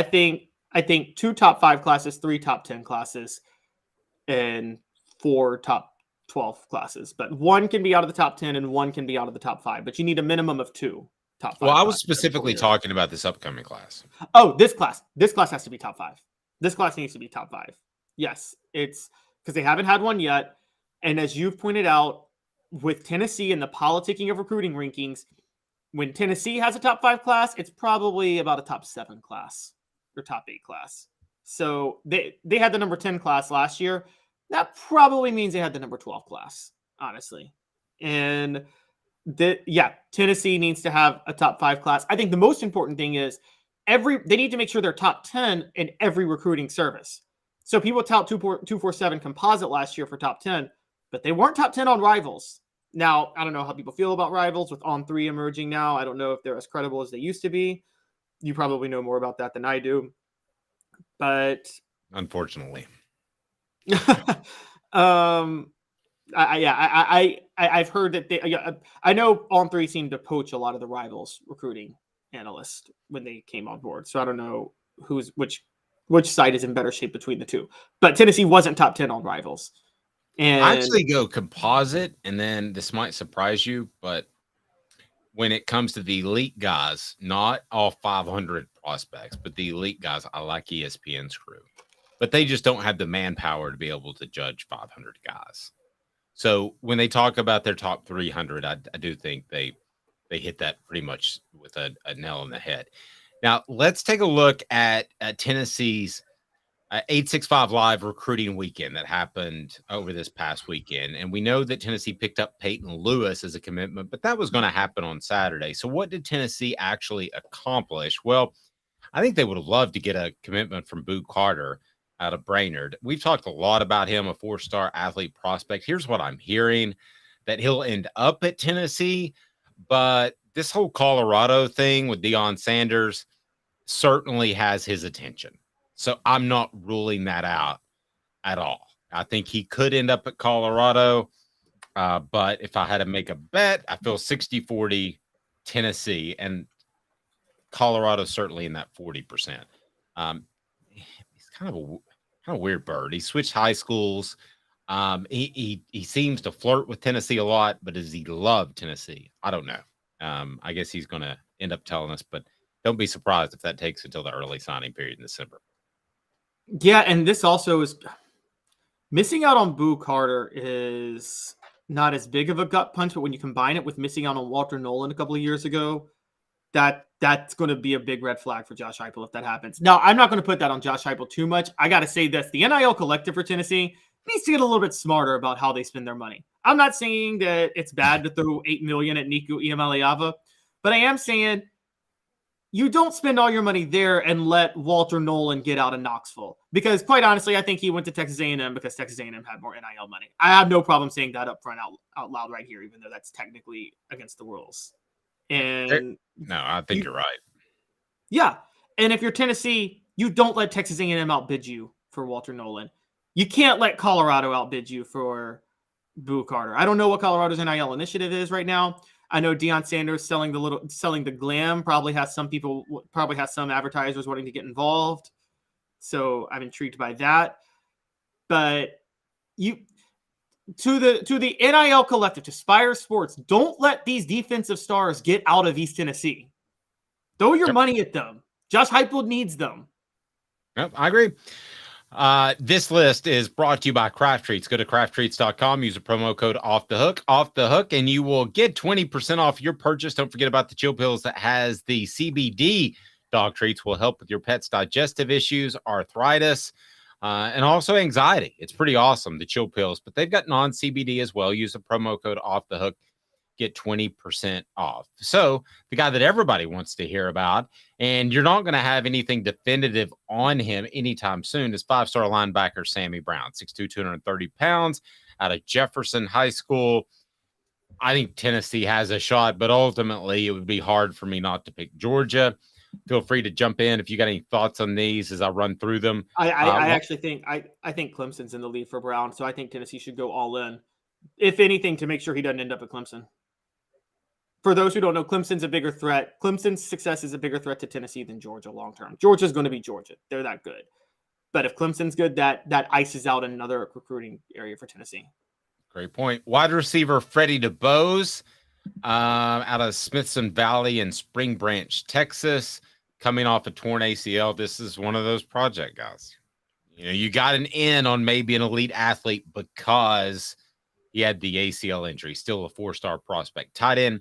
think 2 top 5 classes, 3 top 10 classes, and 4 top 12 classes. But 1 can be out of the top 10 and 1 can be out of the top 5. But you need a minimum of 2 top 5. Well, I was specifically talking about this upcoming class. Oh, this class. This class has to be top 5. This class needs to be top 5. Yes, it's because they haven't had one yet. And as you've pointed out, with Tennessee and the politicking of recruiting rankings, when Tennessee has a top 5 class, it's probably about a top 7 class or top 8 class. So they had the number 10 class last year. That probably means they had the number 12 class, honestly. And Tennessee needs to have a top 5 class. I think the most important thing is they need to make sure they're top 10 in every recruiting service. So people tout 247 composite last year for top 10, but they weren't top 10 on Rivals. Now, I don't know how people feel about Rivals with On3 emerging now. I don't know if they're as credible as they used to be. You probably know more about that than I do. But unfortunately, I've heard that I know On3 seemed to poach a lot of the Rivals recruiting analysts when they came on board. So I don't know which side is in better shape between the two. But Tennessee wasn't top 10 on Rivals. And I actually go composite, and then this might surprise you, but when it comes to the elite guys, not all 500 prospects, but the elite guys, I like ESPN's crew. But they just don't have the manpower to be able to judge 500 guys. So when they talk about their top 300, I do think they hit that pretty much with a nail on the head. Now, let's take a look at Tennessee's 865 Live recruiting weekend that happened over this past weekend. And we know that Tennessee picked up Peyton Lewis as a commitment, but that was going to happen on Saturday. So what did Tennessee actually accomplish? Well, I think they would have loved to get a commitment from Boo Carter out of Brainerd. We've talked a lot about him, a 4-star athlete prospect. Here's what I'm hearing, that he'll end up at Tennessee, but this whole Colorado thing with Deion Sanders certainly has his attention. So I'm not ruling that out at all. I think he could end up at Colorado, but if I had to make a bet, I feel 60-40 Tennessee, and Colorado certainly in that 40%. He's kind of a weird bird. He switched high schools. He seems to flirt with Tennessee a lot, but does he love Tennessee? I don't know. I guess he's going to end up telling us, but don't be surprised if that takes until the early signing period in December. Yeah, and this also is missing out on Boo Carter is not as big of a gut punch, but when you combine it with missing out on Walter Nolan a couple of years ago, that's going to be a big red flag for Josh Heupel if that happens. Now, I'm not going to put that on Josh Heupel too much. I got to say this. The NIL collective for Tennessee needs to get a little bit smarter about how they spend their money. I'm not saying that it's bad to throw $8 million at Niku Iamaleava, but I am saying you don't spend all your money there and let Walter Nolan get out of Knoxville. Because quite honestly, I think he went to Texas A&M because Texas A&M had more NIL money. I have no problem saying that up front out loud right here, even though that's technically against the rules. And no, I think you're right. Yeah. And if you're Tennessee, you don't let Texas A&M outbid you for Walter Nolan. You can't let Colorado outbid you for Boo Carter. I don't know what Colorado's NIL initiative is right now. I know Deion Sanders selling the glam probably has some advertisers wanting to get involved. So I'm intrigued by that. But to the NIL collective, to Spire Sports, don't let these defensive stars get out of East Tennessee. Throw your money at them. Josh Heupel needs them. Yep, I agree. This list is brought to you by Craft Treats. Go to crafttreats.com, use the promo code off the hook, and you will get 20% off your purchase. Don't forget about the Chill Pills that has the CBD dog treats, will help with your pet's digestive issues, arthritis, and also anxiety. It's pretty awesome, the Chill Pills, but they've got non-CBD as well. Use the promo code off the hook. get 20% off. So the guy that everybody wants to hear about, and you're not going to have anything definitive on him anytime soon, is 5-star linebacker Sammy Brown, 6'2", 230 pounds, out of Jefferson High School. I think Tennessee has a shot, but ultimately it would be hard for me not to pick Georgia. Feel free to jump in if you got any thoughts on these as I run through them. I actually think I think Clemson's in the lead for Brown, so I think Tennessee should go all in, if anything, to make sure he doesn't end up at Clemson. For those who don't know, Clemson's a bigger threat. Clemson's success is a bigger threat to Tennessee than Georgia long term. Georgia's going to be Georgia; they're that good. But if Clemson's good, that ices out another recruiting area for Tennessee. Great point. Wide receiver Freddie DeBose, out of Smithson Valley in Spring Branch, Texas, coming off a torn ACL. This is one of those project guys. You know, you got an in on maybe an elite athlete because he had the ACL injury. Still a 4-star prospect. Tight end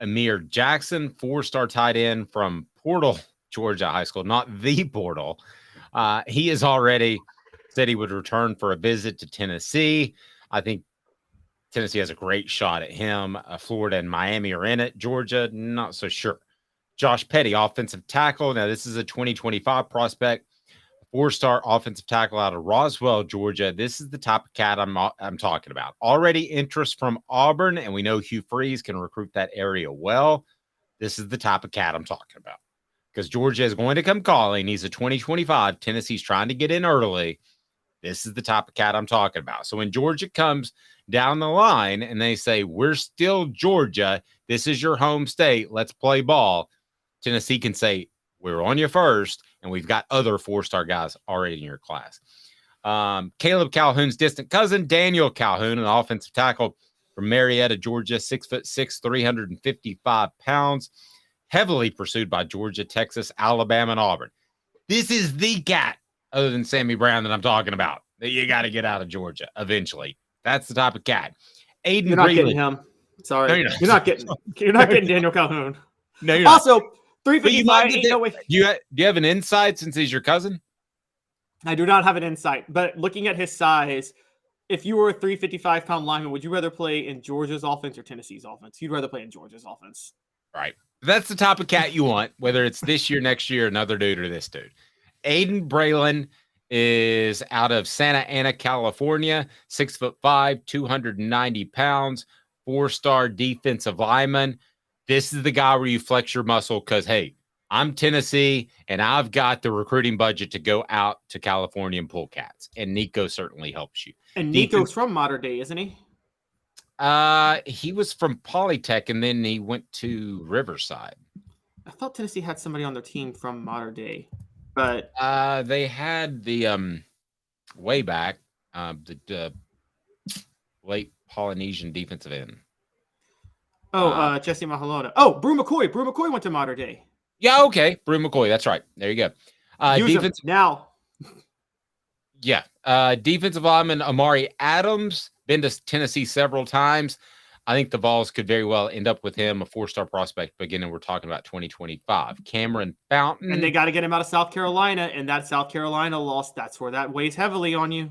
Amir Jackson, 4-star tight end from Portal, Georgia High School, not the Portal. He has already said he would return for a visit to Tennessee. I think Tennessee has a great shot at him. Florida and Miami are in it. Georgia, not so sure. Josh Petty, offensive tackle. Now, this is a 2025 prospect, 4-star offensive tackle out of Roswell, Georgia. This is the type of cat I'm talking about. Already interest from Auburn, and we know Hugh Freeze can recruit that area well. This is the type of cat I'm talking about because Georgia is going to come calling. He's a 2025. Tennessee's trying to get in early. This is the type of cat I'm talking about. So when Georgia comes down the line and they say, we're still Georgia, this is your home state, let's play ball, Tennessee can say, we're on you first, and we've got other 4-star guys already in your class. Caleb Calhoun's distant cousin, Daniel Calhoun, an offensive tackle from Marietta, Georgia, 6'6", 355 pounds, heavily pursued by Georgia, Texas, Alabama, and Auburn. This is the cat, other than Sammy Brown, that I'm talking about, that you got to get out of Georgia eventually. That's the type of cat. Aiden You're not Breland. getting him. Sorry. No, you're not getting Daniel Calhoun. No, you're not. Also, 355 ain't no way. Do you have an insight since he's your cousin? I do not have an insight, but looking at his size, if you were a 355-pound lineman, would you rather play in Georgia's offense or Tennessee's offense? You'd rather play in Georgia's offense. Right. That's the type of cat you want, whether it's this year, next year, another dude, or this dude. Aiden Breland is out of Santa Ana, California, 6'5", 290 pounds, 4-star defensive lineman. This is the guy where you flex your muscle because, hey, I'm Tennessee, and I've got the recruiting budget to go out to California and pull cats. And Nico certainly helps you. And Nico's from Mater Dei, isn't he? He was from Polytech, and then he went to Riverside. I thought Tennessee had somebody on their team from Mater Dei, but they had the way back the late Polynesian defensive end. Jesse Mahalona. Oh, Brew McCoy. Brew McCoy went to Mater Dei. Yeah, okay. Brew McCoy. That's right. There you go. Defensive now. Yeah. Defensive lineman Amari Adams, been to Tennessee several times. I think the Vols could very well end up with him, a 4-star prospect, beginning we're talking about 2025. Cameron Fountain. And they got to get him out of South Carolina, and that South Carolina loss, that's where that weighs heavily on you.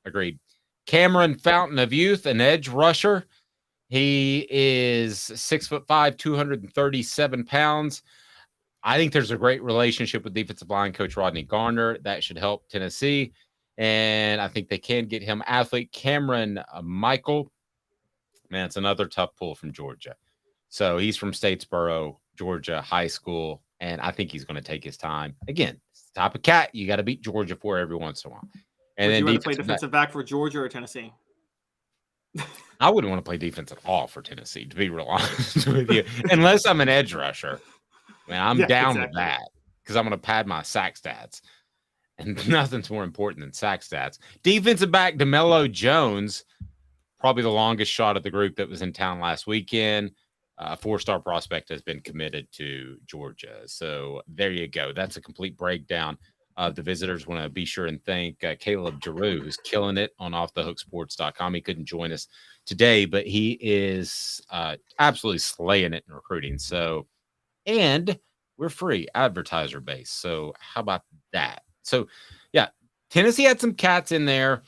Agreed. Cameron Fountain of Youth, an edge rusher. He is 6'5", 237 pounds. I think there's a great relationship with defensive line coach Rodney Garner. That should help Tennessee. And I think they can get him. Athlete Cameron Michael. Man, it's another tough pull from Georgia. So he's from Statesboro, Georgia High School. And I think he's going to take his time. Again, it's the type of cat you got to beat Georgia for every once in a while. And Would then you play defensive back for Georgia or Tennessee? I wouldn't want to play defense at all for Tennessee, to be real honest with you, unless I'm an edge rusher. Man, I'm down with that because I'm going to pad my sack stats, and nothing's more important than sack stats. Defensive back DeMello Jones, probably the longest shot of the group that was in town last weekend. A 4-star prospect has been committed to Georgia. So there you go. That's a complete breakdown. The visitors want to be sure and thank Caleb Giroux, who's killing it on offthehooksports.com. He couldn't join us today, but he is absolutely slaying it in recruiting. So, and we're free advertiser base. So how about that? So yeah, Tennessee had some cats in there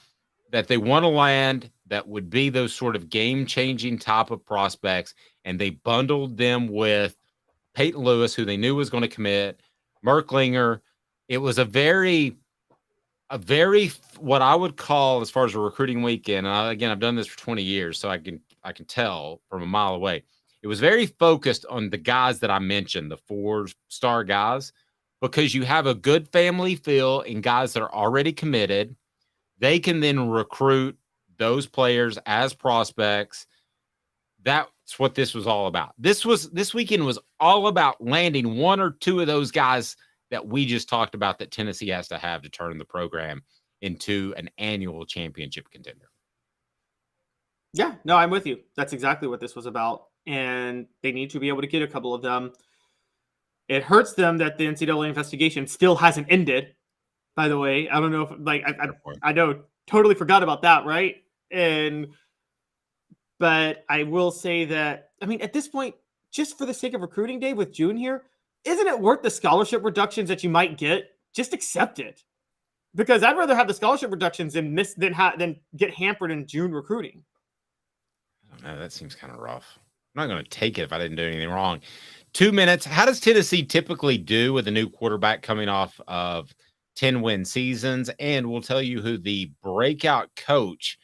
that they want to land that would be those sort of game-changing type of prospects. and they bundled them with Peyton Lewis, who they knew was going to commit, Merklinger. It was a very what I would call, as far as a recruiting weekend. And I've done this for 20 years, so I can tell from a mile away. It was very focused on the guys that I mentioned, the 4-star guys, because you have a good family feel in guys that are already committed. They can then recruit those players as prospects. That's what this was all about. This weekend was all about landing one or two of those guys that we just talked about that Tennessee has to have to turn the program into an annual championship contender. Yeah, no, I'm with you. That's exactly what this was about. And they need to be able to get a couple of them. It hurts them that the NCAA investigation still hasn't ended, by the way. I don't know if, I know, totally forgot about that, right? But I will say that, I mean, at this point, just for the sake of recruiting day with June here, isn't it worth the scholarship reductions that you might get? Just accept it. Because I'd rather have the scholarship reductions than get hampered in June recruiting. I don't know. That seems kind of rough. I'm not going to take it if I didn't do anything wrong. 2 minutes. How does Tennessee typically do with a new quarterback coming off of 10-win seasons? And we'll tell you who the breakout coach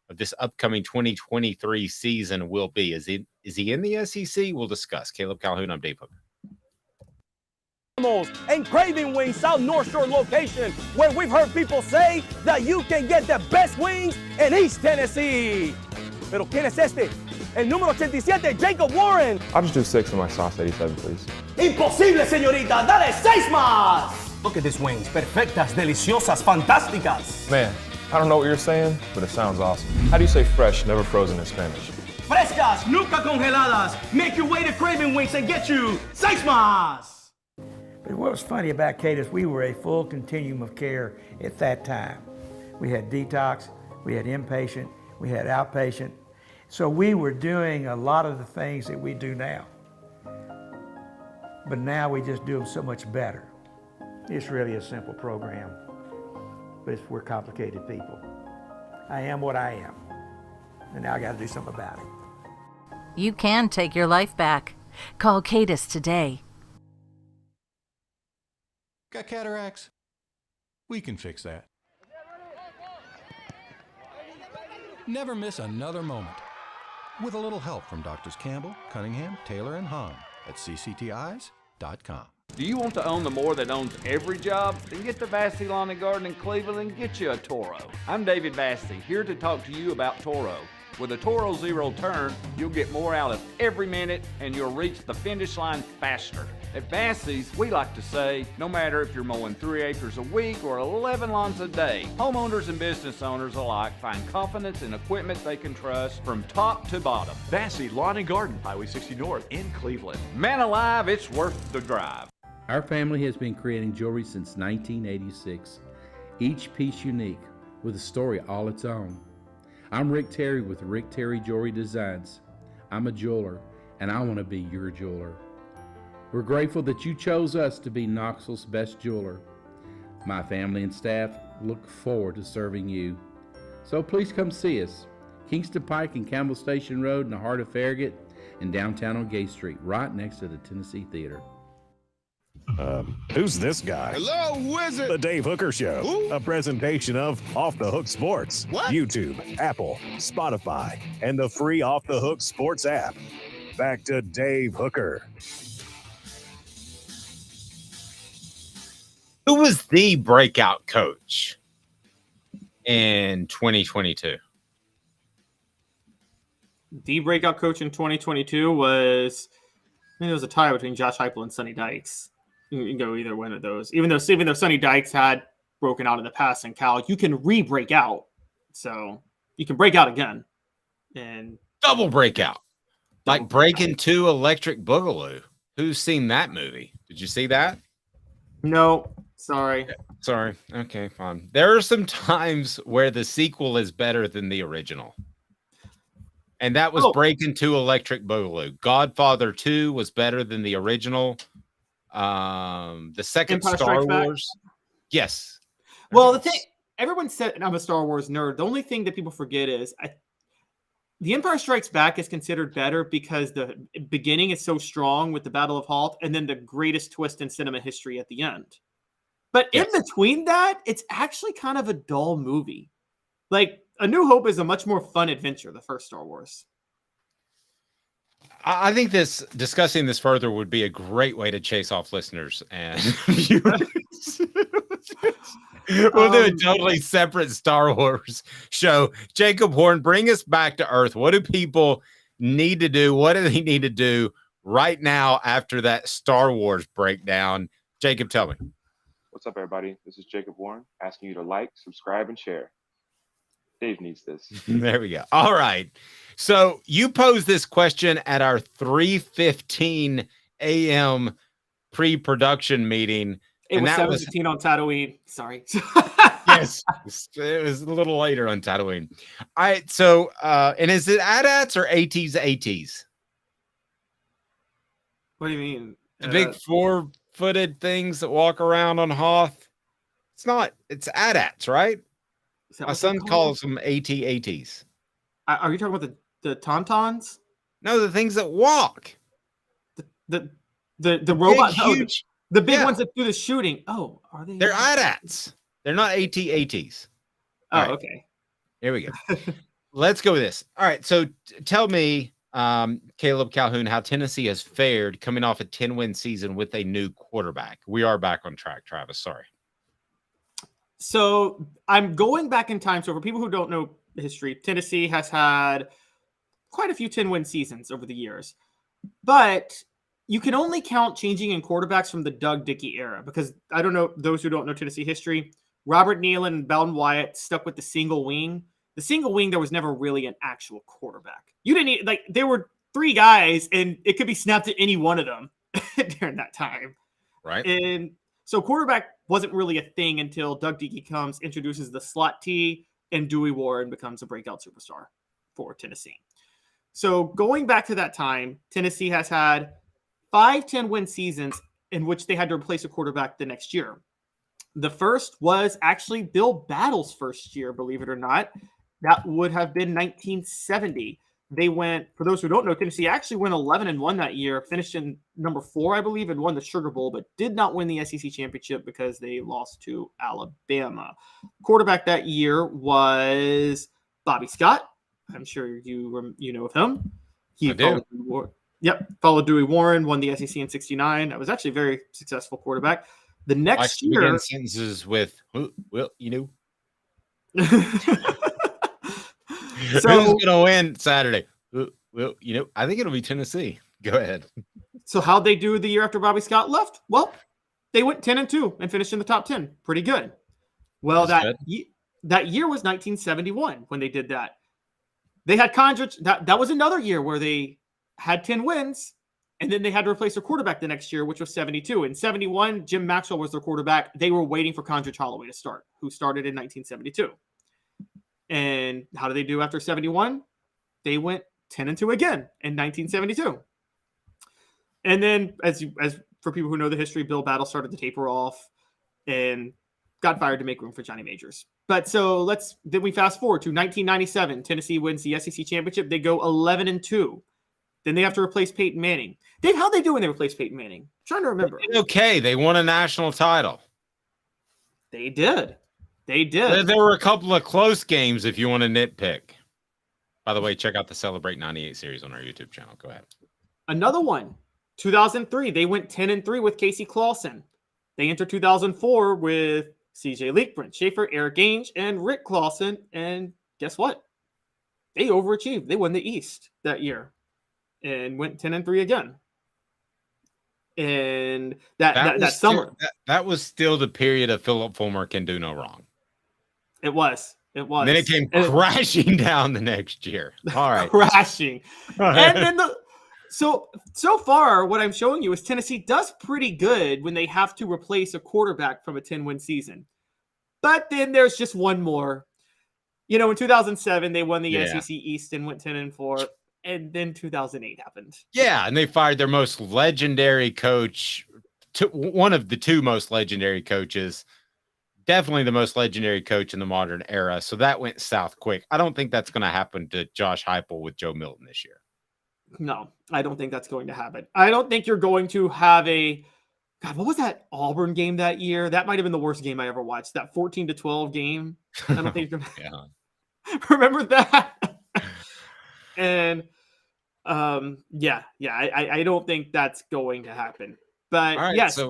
of this upcoming 2023 season will be. Is he in the SEC? We'll discuss. Caleb Calhoun, I'm Dave Hooker. And Craving Wings South North Shore location, where we've heard people say that you can get the best wings in East Tennessee. Pero ¿quién es este? El número 87, Jacob Warren. I'll just do 6 of my sauce 87, please. Imposible, señorita. Dale 6 más. Look at these wings. Perfectas, deliciosas, fantásticas. Man, I don't know what you're saying, but it sounds awesome. How do you say fresh, never frozen in Spanish? Frescas, nunca congeladas. Make your way to Craving Wings and get you 6 más. But what was funny about Cadis, we were a full continuum of care at that time. We had detox, we had inpatient, we had outpatient. So we were doing a lot of the things that we do now. But now we just do them so much better. It's really a simple program, but we're complicated people. I am what I am, and now I got to do something about it. You can take your life back. Call Cadis today. Got cataracts? We can fix that. Never miss another moment. With a little help from Doctors Campbell, Cunningham, Taylor, and Hahn at cctis.com. Do you want to own the more that owns every job? Then get to Vassey Lawn and Garden in Cleveland and get you a Toro. I'm David Vassey, here to talk to you about Toro. With a Toro Zero Turn, you'll get more out of every minute and you'll reach the finish line faster. At Vassey's, we like to say, no matter if you're mowing 3 acres a week or 11 lawns a day, homeowners and business owners alike find confidence in equipment they can trust from top to bottom. Vassey Lawn and Garden, Highway 60 North in Cleveland. Man alive, it's worth the drive. Our family has been creating jewelry since 1986, each piece unique with a story all its own. I'm Rick Terry with Rick Terry Jewelry Designs. I'm a jeweler, and I want to be your jeweler. We're grateful that you chose us to be Knoxville's best jeweler. My family and staff look forward to serving you. So please come see us. Kingston Pike and Campbell Station Road in the heart of Farragut and downtown on Gay Street, right next to the Tennessee Theater. Who's this guy? Hello, wizard. The Dave Hooker Show. Who? A presentation of Off the Hook Sports. What? YouTube, Apple, Spotify, and the free Off the Hook Sports app. Back to Dave Hooker. Who was the breakout coach in 2022? The breakout coach in 2022 was, I think it was a tie between Josh Heupel and Sonny Dykes. You can go either one of those. Even though Sonny Dykes had broken out in the past in Cal, you can re-break out. So you can break out again. And double breakout. Like Breaking 2 Electric Boogaloo. Who's seen that movie? Did you see that? No. Sorry. Sorry. Okay, fine. There are some times where the sequel is better than the original. And that was Breaking 2 Electric Boogaloo. Godfather 2 was better than the original. The second Empire Star Strikes Back? Wars. Yes. Well, the thing, everyone said, and I'm a Star Wars nerd. The only thing that people forget is The Empire Strikes Back is considered better because the beginning is so strong with the Battle of Hoth, and then the greatest twist in cinema history at the end. But in between that, it's actually kind of a dull movie. Like, A New Hope is a much more fun adventure, the first Star Wars. I think discussing this further would be a great way to chase off listeners and viewers. We'll do a totally separate Star Wars show. Jacob Horn, bring us back to earth. What do people need to do? What do they need to do right now after that Star Wars breakdown? Jacob, tell me. What's up, everybody? This is Jacob Warren asking you to like, subscribe, and share. Dave needs this. There we go. All right. So you posed this question at our 3:15 a.m. pre-production meeting. It was 7:15 on Tatooine. Sorry. Yes, it was a little later on Tatooine. All right. So, and is it AT-ATs or ATs? What do you mean? The big 4-footed things that walk around on Hoth? It's not. It's AT-ATs, right? My son calls them ATs. Are you talking about the tauntauns? No, the things that walk. The robot. Huge. The big ones that do the shooting. Oh, are they? They're AT-ATs. They're not ATs. Oh, right. Okay. Here we go. Let's go with this. All right. So tell me, Caleb Calhoun, how Tennessee has fared coming off a 10-win season with a new quarterback. We are back on track, Travis. Sorry. So I'm going back in time. So for people who don't know the history, Tennessee has had quite a few 10-win seasons over the years. But you can only count changing in quarterbacks from the Doug Dickey era because I don't know, those who don't know Tennessee history, Robert Nealon and Belton Wyatt stuck with the single wing. The single wing, there was never really an actual quarterback. You didn't need, like, there were 3 guys and it could be snapped to any one of them during that time. Right. And so quarterback wasn't really a thing until Doug Dickey comes, introduces the slot T, and Dewey Warren becomes a breakout superstar for Tennessee. So going back to that time, Tennessee has had 5 10-win seasons in which they had to replace a quarterback the next year. The first was actually Bill Battle's first year, believe it or not. That would have been 1970. They went, for those who don't know, Tennessee actually went 11-1 that year, finished in number 4, I believe, and won the Sugar Bowl, but did not win the SEC championship because they lost to Alabama. Quarterback that year was Bobby Scott. I'm sure you know of him. He followed Dewey Warren, won the SEC in '69. That was actually a very successful quarterback. The next year, sentences with, well, you know. So who's going to win Saturday? Well, you know, I think it'll be Tennessee. Go ahead. So how'd they do the year after Bobby Scott left? Well, they went 10-2 and finished in the top 10. Pretty good. Well, that year was 1971 when they did that. They had Condrich. That was another year where they had 10 wins, and then they had to replace their quarterback the next year, which was 72. In 71, Jim Maxwell was their quarterback. They were waiting for Condrich Holloway to start, who started in 1972. And how did they do after 71? They went 10-2 again in 1972. And then, as for people who know the history, Bill Battle started to taper off and got fired to make room for Johnny Majors. But so then we fast forward to 1997. Tennessee wins the SEC championship. They go 11-2. Then they have to replace Peyton Manning. Dave, how'd they do when they replaced Peyton Manning? I'm trying to remember. Okay, they won a national title. They did. They did. There were a couple of close games if you want to nitpick. By the way, check out the Celebrate 98 series on our YouTube channel. Go ahead. Another one. 2003, they went 10-3 with Casey Clausen. They entered 2004 with CJ Leak, Brent Schaefer, Eric Ainge, and Rick Clausen. And guess what? They overachieved. They won the East that year and went 10-3 again. And that summer. That was still the period of Philip Fulmer can do no wrong. It was. And then it came crashing down the next year. All right. Crashing. And then so far, what I'm showing you is Tennessee does pretty good when they have to replace a quarterback from a 10-win season. But then there's just one more. You know, in 2007, they won the SEC East and went 10-4. And then 2008 happened. Yeah, and they fired their most legendary coach, one of the 2 most legendary coaches, definitely the most legendary coach in the modern era. So that went south quick. I don't think that's going to happen to Josh Heupel with Joe Milton this year. No, I don't think that's going to happen. I don't think you're going to have God, what was that Auburn game that year? That might have been the worst game I ever watched. That 14-12 game. I don't think you're going to remember that. And I don't think that's going to happen. But all right, yes.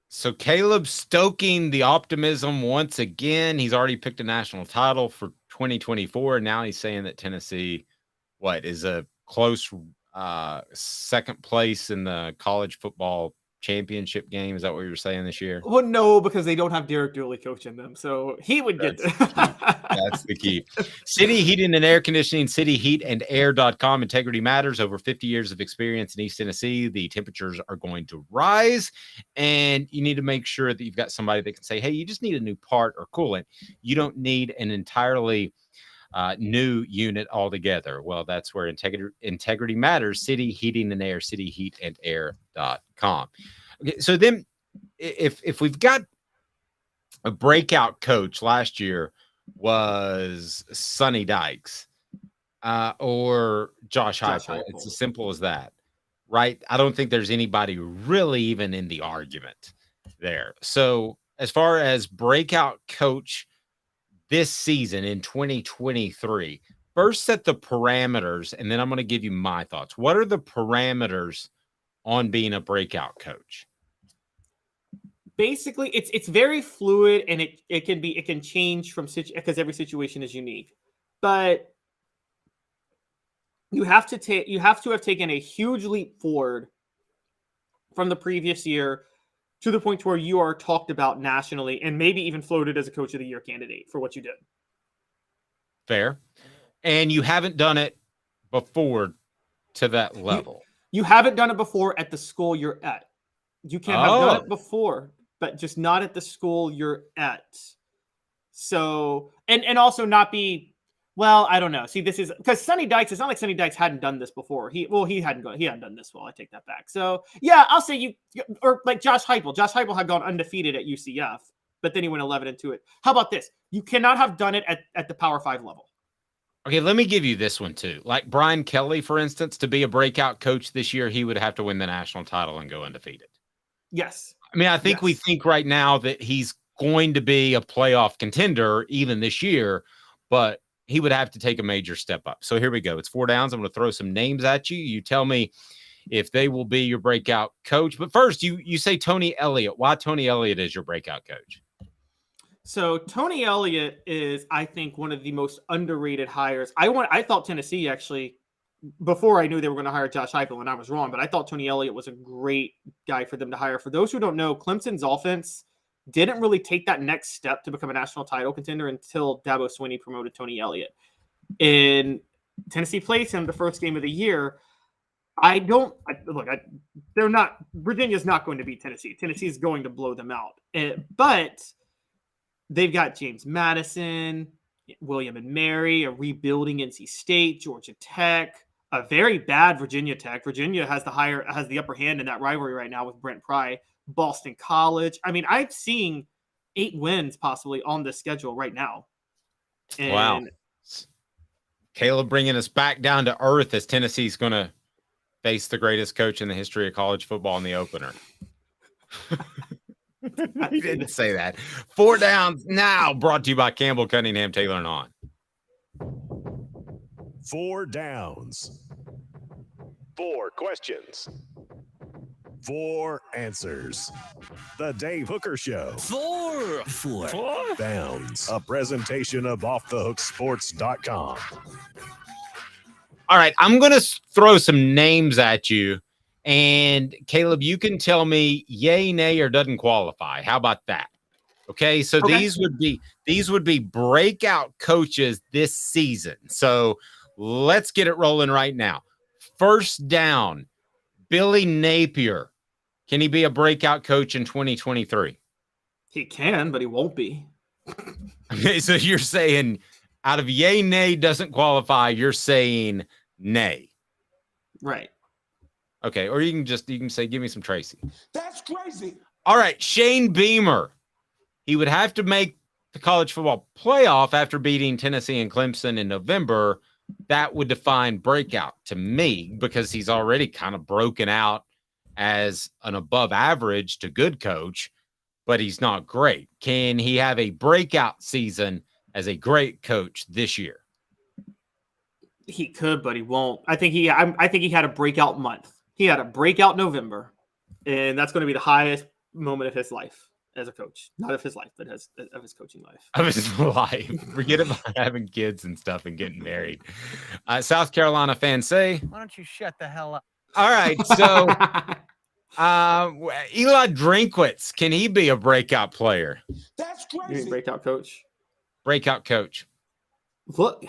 So Caleb stoking the optimism once again. He's already picked a national title for 2024. And now he's saying that Tennessee, is a close second place in the college football championship game. Is that what you were saying this year? Well, no, because they don't have Derek Dooley coaching them. So he would get That's the key. City Heating and Air Conditioning, cityheatandair.com. Integrity matters. Over 50 years of experience in East Tennessee. The temperatures are going to rise, and you need to make sure that you've got somebody that can say, hey, you just need a new part or coolant. You don't need an entirely new unit altogether. Well, that's where integrity matters. City Heating and Air, cityheatandair.com. Okay, so then if we've got a breakout coach last year was Sonny Dykes or Josh Heupel. It's as simple as that, right? I don't think there's anybody really even in the argument there. So as far as breakout coach this season in 2023, first set the parameters, and then I'm going to give you my thoughts. What are the parameters on being a breakout coach? Basically, it's very fluid, and it can change from because every situation is unique. But you have to have taken a huge leap forward from the previous year to the point where you are talked about nationally and maybe even floated as a coach of the year candidate for what you did. Fair. And you haven't done it before to that level. You haven't done it before at the school you're at. You can have done it before, but just not at the school you're at. So, and also not be, well, I don't know. See, this is because Sonny Dykes, it's not like Sonny Dykes hadn't done this before. He hadn't done this well. I take that back. So yeah, I'll say or like Josh Heupel. Josh Heupel had gone undefeated at UCF, but then he went 11-2 it. How about this? You cannot have done it at the Power 5 level. Okay, let me give you this one too. Like Brian Kelly, for instance, to be a breakout coach this year, he would have to win the national title and go undefeated. Yes. I mean, I think we think right now that he's going to be a playoff contender even this year, but he would have to take a major step up. So here we go. It's 4 downs. I'm going to throw some names at you. You tell me if they will be your breakout coach. But first, you say Tony Elliott. Why Tony Elliott is your breakout coach? So Tony Elliott is, I think, one of the most underrated hires. I thought Tennessee actually, before I knew they were going to hire Josh Heupel, and I was wrong, but I thought Tony Elliott was a great guy for them to hire. For those who don't know, Clemson's offense didn't really take that next step to become a national title contender until Dabo Swinney promoted Tony Elliott. And Tennessee plays him the first game of the year. Virginia's not going to beat Tennessee. Tennessee's going to blow them out. But they've got James Madison, William and Mary, a rebuilding NC State, Georgia Tech, a very bad Virginia Tech. Virginia has the upper hand in that rivalry right now with Brent Pry. Boston College. I mean, I've seen 8 wins possibly on this schedule right now. And wow. Caleb bringing us back down to earth as Tennessee's going to face the greatest coach in the history of college football in the opener. He didn't say that. 4 downs now, brought to you by Campbell, Cunningham, Taylor, and On. 4 downs. 4 questions. 4 answers. The Dave Hooker Show. 4 downs. A presentation of offthehooksports.com. All right, I'm going to throw some names at you. And Caleb, you can tell me yay, nay, or doesn't qualify. How about that? Okay, so these would be breakout coaches this season. So let's get it rolling right now. First down, Billy Napier. Can he be a breakout coach in 2023? He can, but he won't be. Okay, so you're saying out of yay, nay, doesn't qualify, you're saying nay. Right. Okay, or you can say, give me some Tracy. That's crazy. All right, Shane Beamer. He would have to make the college football playoff after beating Tennessee and Clemson in November. That would define breakout to me because he's already kind of broken out as an above average to good coach, but he's not great. Can he have a breakout season as a great coach this year? He could, but he won't. I think he had a breakout month. He had a breakout November, and that's going to be the highest moment of his life as a coach. Not of his life, but of his coaching life. Of his life. Forget about having kids and stuff and getting married. South Carolina fans say, why don't you shut the hell up? All right, so Eli Drinkwitz, can he be a breakout player? That's You crazy. mean breakout coach? Breakout coach. Look,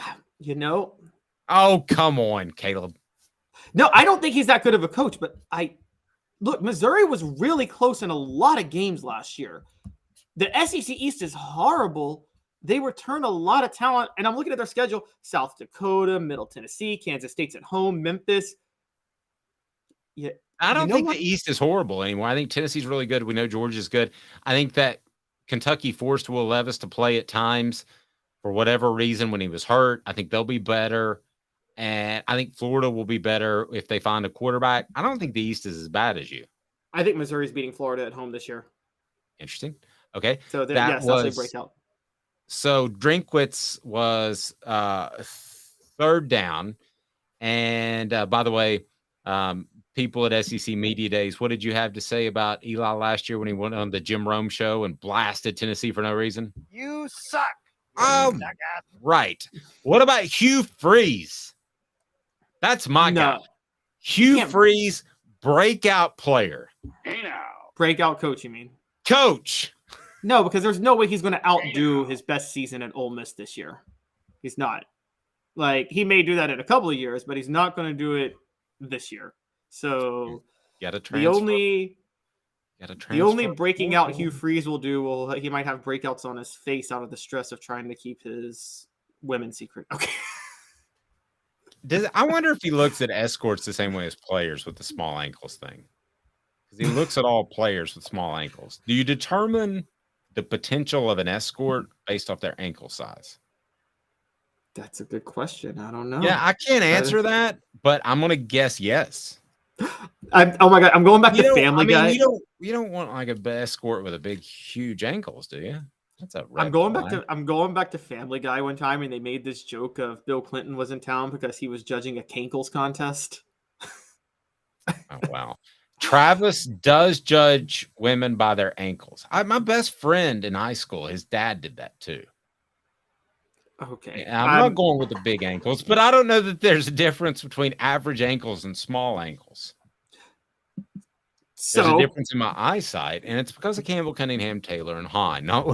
Oh, come on, Caleb. No, I don't think he's that good of a coach, but look, Missouri was really close in a lot of games last year. The SEC East is horrible. They return a lot of talent, and I'm looking at their schedule. South Dakota, Middle Tennessee, Kansas State's at home, Memphis. Yeah, I don't think the East is horrible anymore. I think Tennessee's really good. We know Georgia's good. I think that Kentucky forced Will Levis to play at times for whatever reason when he was hurt. I think they'll be better. And I think Florida will be better if they find a quarterback. I don't think the East is as bad as you. I think Missouri's beating Florida at home this year. Interesting. Okay. So yes, I'll say breakout. So Drinkwitz was third down. And by the way, people at SEC Media Days, what did you have to say about Eli last year when he went on the Jim Rome show and blasted Tennessee for no reason? You suck. Oh, right. What about Hugh Freeze? That's my guy. Hugh Freeze, breakout player. Hey now. Breakout coach, you mean? Coach. No, because there's no way he's going to outdo his best season at Ole Miss this year. He's not. Like, he may do that in a couple of years, but he's not going to do it this year. So the only breaking out Hugh Freeze will do, he might have breakouts on his face out of the stress of trying to keep his women secret. Okay. I wonder if he looks at escorts the same way as players with the small ankles thing. Because he looks at all players with small ankles. Do you determine the potential of an escort based off their ankle size? That's a good question. I don't know. Yeah, I can't answer that, but I'm going to guess yes. Oh my God, I'm going back to Family Guy. You don't want like a escort with a big, huge ankles, do you? That's a red flag. I'm going back to Family Guy one time, and they made this joke of Bill Clinton was in town because he was judging a cankles contest. Oh, wow. Travis does judge women by their ankles. My best friend in high school, his dad did that too. Okay. I'm not going with the big ankles, but I don't know that there's a difference between average ankles and small ankles. There's a difference in my eyesight, and it's because of Campbell, Cunningham, Taylor, and Hahn. Not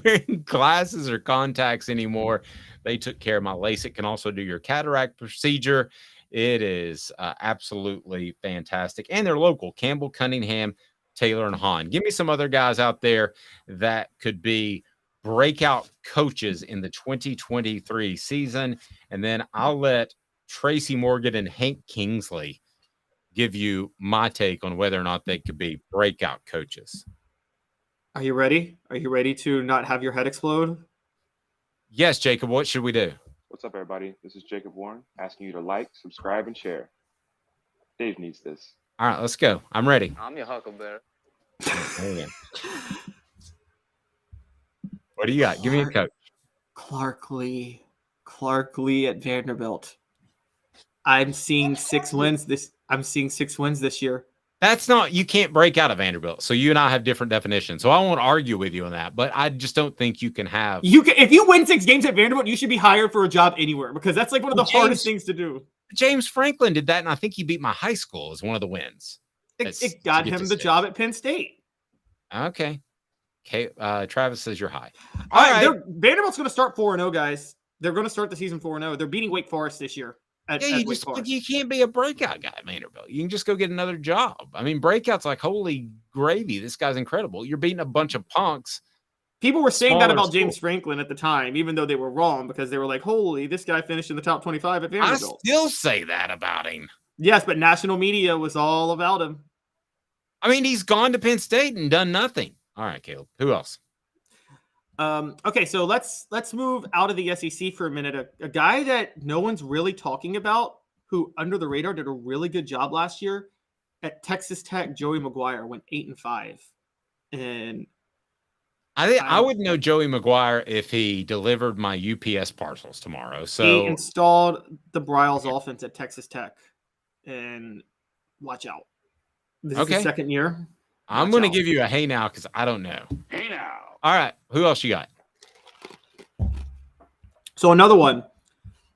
wearing glasses or contacts anymore. They took care of my LASIK. Can also do your cataract procedure. It is absolutely fantastic. And they're local. Campbell, Cunningham, Taylor, and Hahn. Give me some other guys out there that could be breakout coaches in the 2023 season. And then I'll let Tracy Morgan and Hank Kingsley give you my take on whether or not they could be breakout coaches. Are you ready? Are you ready to not have your head explode? Yes, Jacob. What should we do? What's up, everybody? This is Jacob Warren asking you to like, subscribe, and share. Dave needs this. All right, let's go. I'm ready. I'm your huckleberry. What do you got? Give me a coach. Clark Lee at Vanderbilt. I'm seeing 6 wins this year. That's not, you can't break out of Vanderbilt. So you and I have different definitions. So I won't argue with you on that, but I just don't think you can have. If you win 6 games at Vanderbilt, you should be hired for a job anywhere because that's like one of the hardest things to do. James Franklin did that, and I think he beat my high school as one of the wins. It got him the job at Penn State. Okay. Travis says you're high. All right. Vanderbilt's going to start 4-0, guys. They're going to start the season 4-0. They're beating Wake Forest this year. You can't be a breakout guy at Vanderbilt. You can just go get another job. I mean, breakout's like, holy gravy. This guy's incredible. You're beating a bunch of punks. People were saying that about James Franklin at the time, even though they were wrong because they were like, holy, this guy finished in the top 25 at Vanderbilt. I still say that about him. Yes, but national media was all about him. I mean, he's gone to Penn State and done nothing. All right, Caleb. Who else? Okay, so let's move out of the SEC for a minute. A guy that no one's really talking about, who under the radar did a really good job last year at Texas Tech, Joey McGuire went 8-5, and I think I would know Joey McGuire if he delivered my UPS parcels tomorrow. So he installed the Bryles offense at Texas Tech, and watch out. This is his second year. I'm going to give you a hey now because I don't know. Hey now. All right. Who else you got? So another one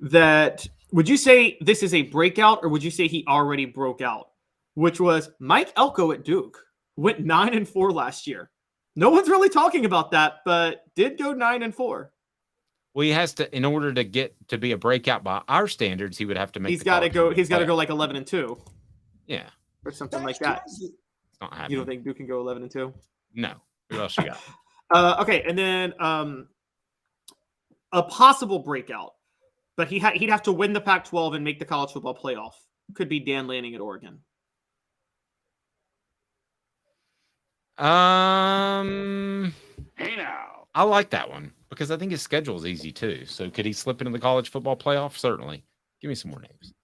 that, would you say this is a breakout or would you say he already broke out? Which was Mike Elko at Duke. Went 9-4 last year. No one's really talking about that, but did go 9-4. Well, he has to, in order to get to be a breakout by our standards, he would have to make. He's got to go. He's got to go like 11-2. Yeah, or something like that. It's not happening. You don't think Duke can go 11-2? No. Who else you got? Okay, and then a possible breakout, but he'd have to win the Pac-12 and make the college football playoff. Could be Dan Lanning at Oregon. Hey now. I like that one because I think his schedule is easy too. So could he slip into the college football playoff? Certainly. Give me some more names.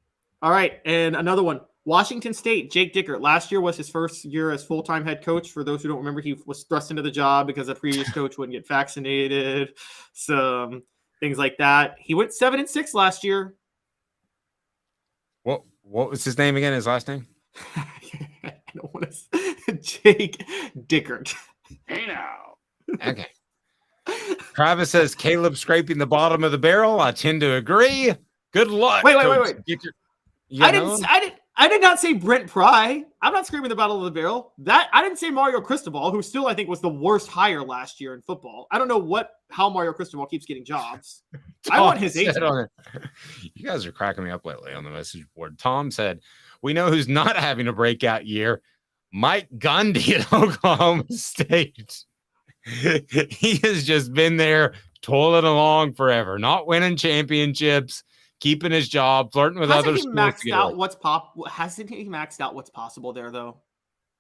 All right, and another one. Washington State, Jake Dickert. Last year was his first year as full-time head coach. For those who don't remember, he was thrust into the job because the previous coach wouldn't get vaccinated. Some things like that. He went 7-6 last year. What was his name again? His last name? I don't want to. Jake Dickert. Hey now. Okay. Travis says Caleb scraping the bottom of the barrel. I tend to agree. Good luck. Wait. Dickert. I did not say Brent Pry. I'm not screaming the bottom of the barrel. That I didn't say Mario Cristobal, who still I think was the worst hire last year in football. I don't know how Mario Cristobal keeps getting jobs. I want his agent. You guys are cracking me up lately on the message board. Tom said, "We know who's not having a breakout year. Mike Gundy at Oklahoma State. He has just been there toiling along forever, not winning championships." Keeping his job, flirting with other schools. Hasn't he maxed out what's possible there, though?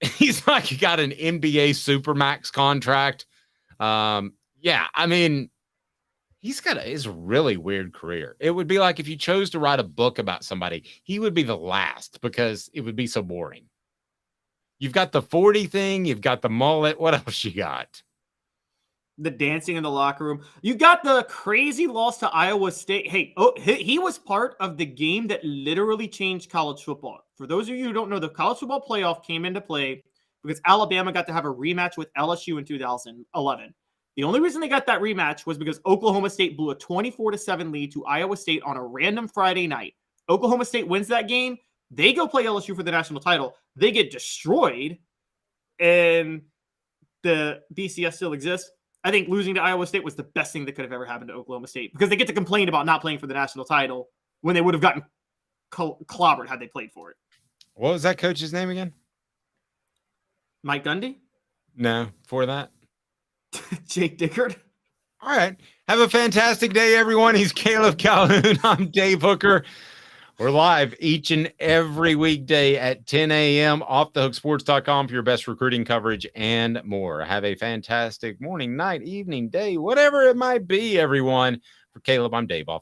He's like he got an NBA Supermax contract. Yeah, I mean, he's got his really weird career. It would be like if you chose to write a book about somebody, he would be the last because it would be so boring. You've got the 40 thing, you've got the mullet. What else you got? The dancing in the locker room. You got the crazy loss to Iowa State. Hey, he was part of the game that literally changed college football. For those of you who don't know, the college football playoff came into play because Alabama got to have a rematch with LSU in 2011. The only reason they got that rematch was because Oklahoma State blew a 24-7 lead to Iowa State on a random Friday night. Oklahoma State wins that game. They go play LSU for the national title. They get destroyed, and the BCS still exists. I think losing to Iowa State was the best thing that could have ever happened to Oklahoma State because they get to complain about not playing for the national title when they would have gotten clobbered had they played for it. What was that coach's name again? Mike Gundy? No, for that. Jake Dickert. All right. Have a fantastic day, everyone. He's Caleb Calhoun. I'm Dave Hooker. We're live each and every weekday at 10 a.m. offthehooksports.com for your best recruiting coverage and more. Have a fantastic morning, night, evening, day, whatever it might be, everyone. For Caleb, I'm Dave. Off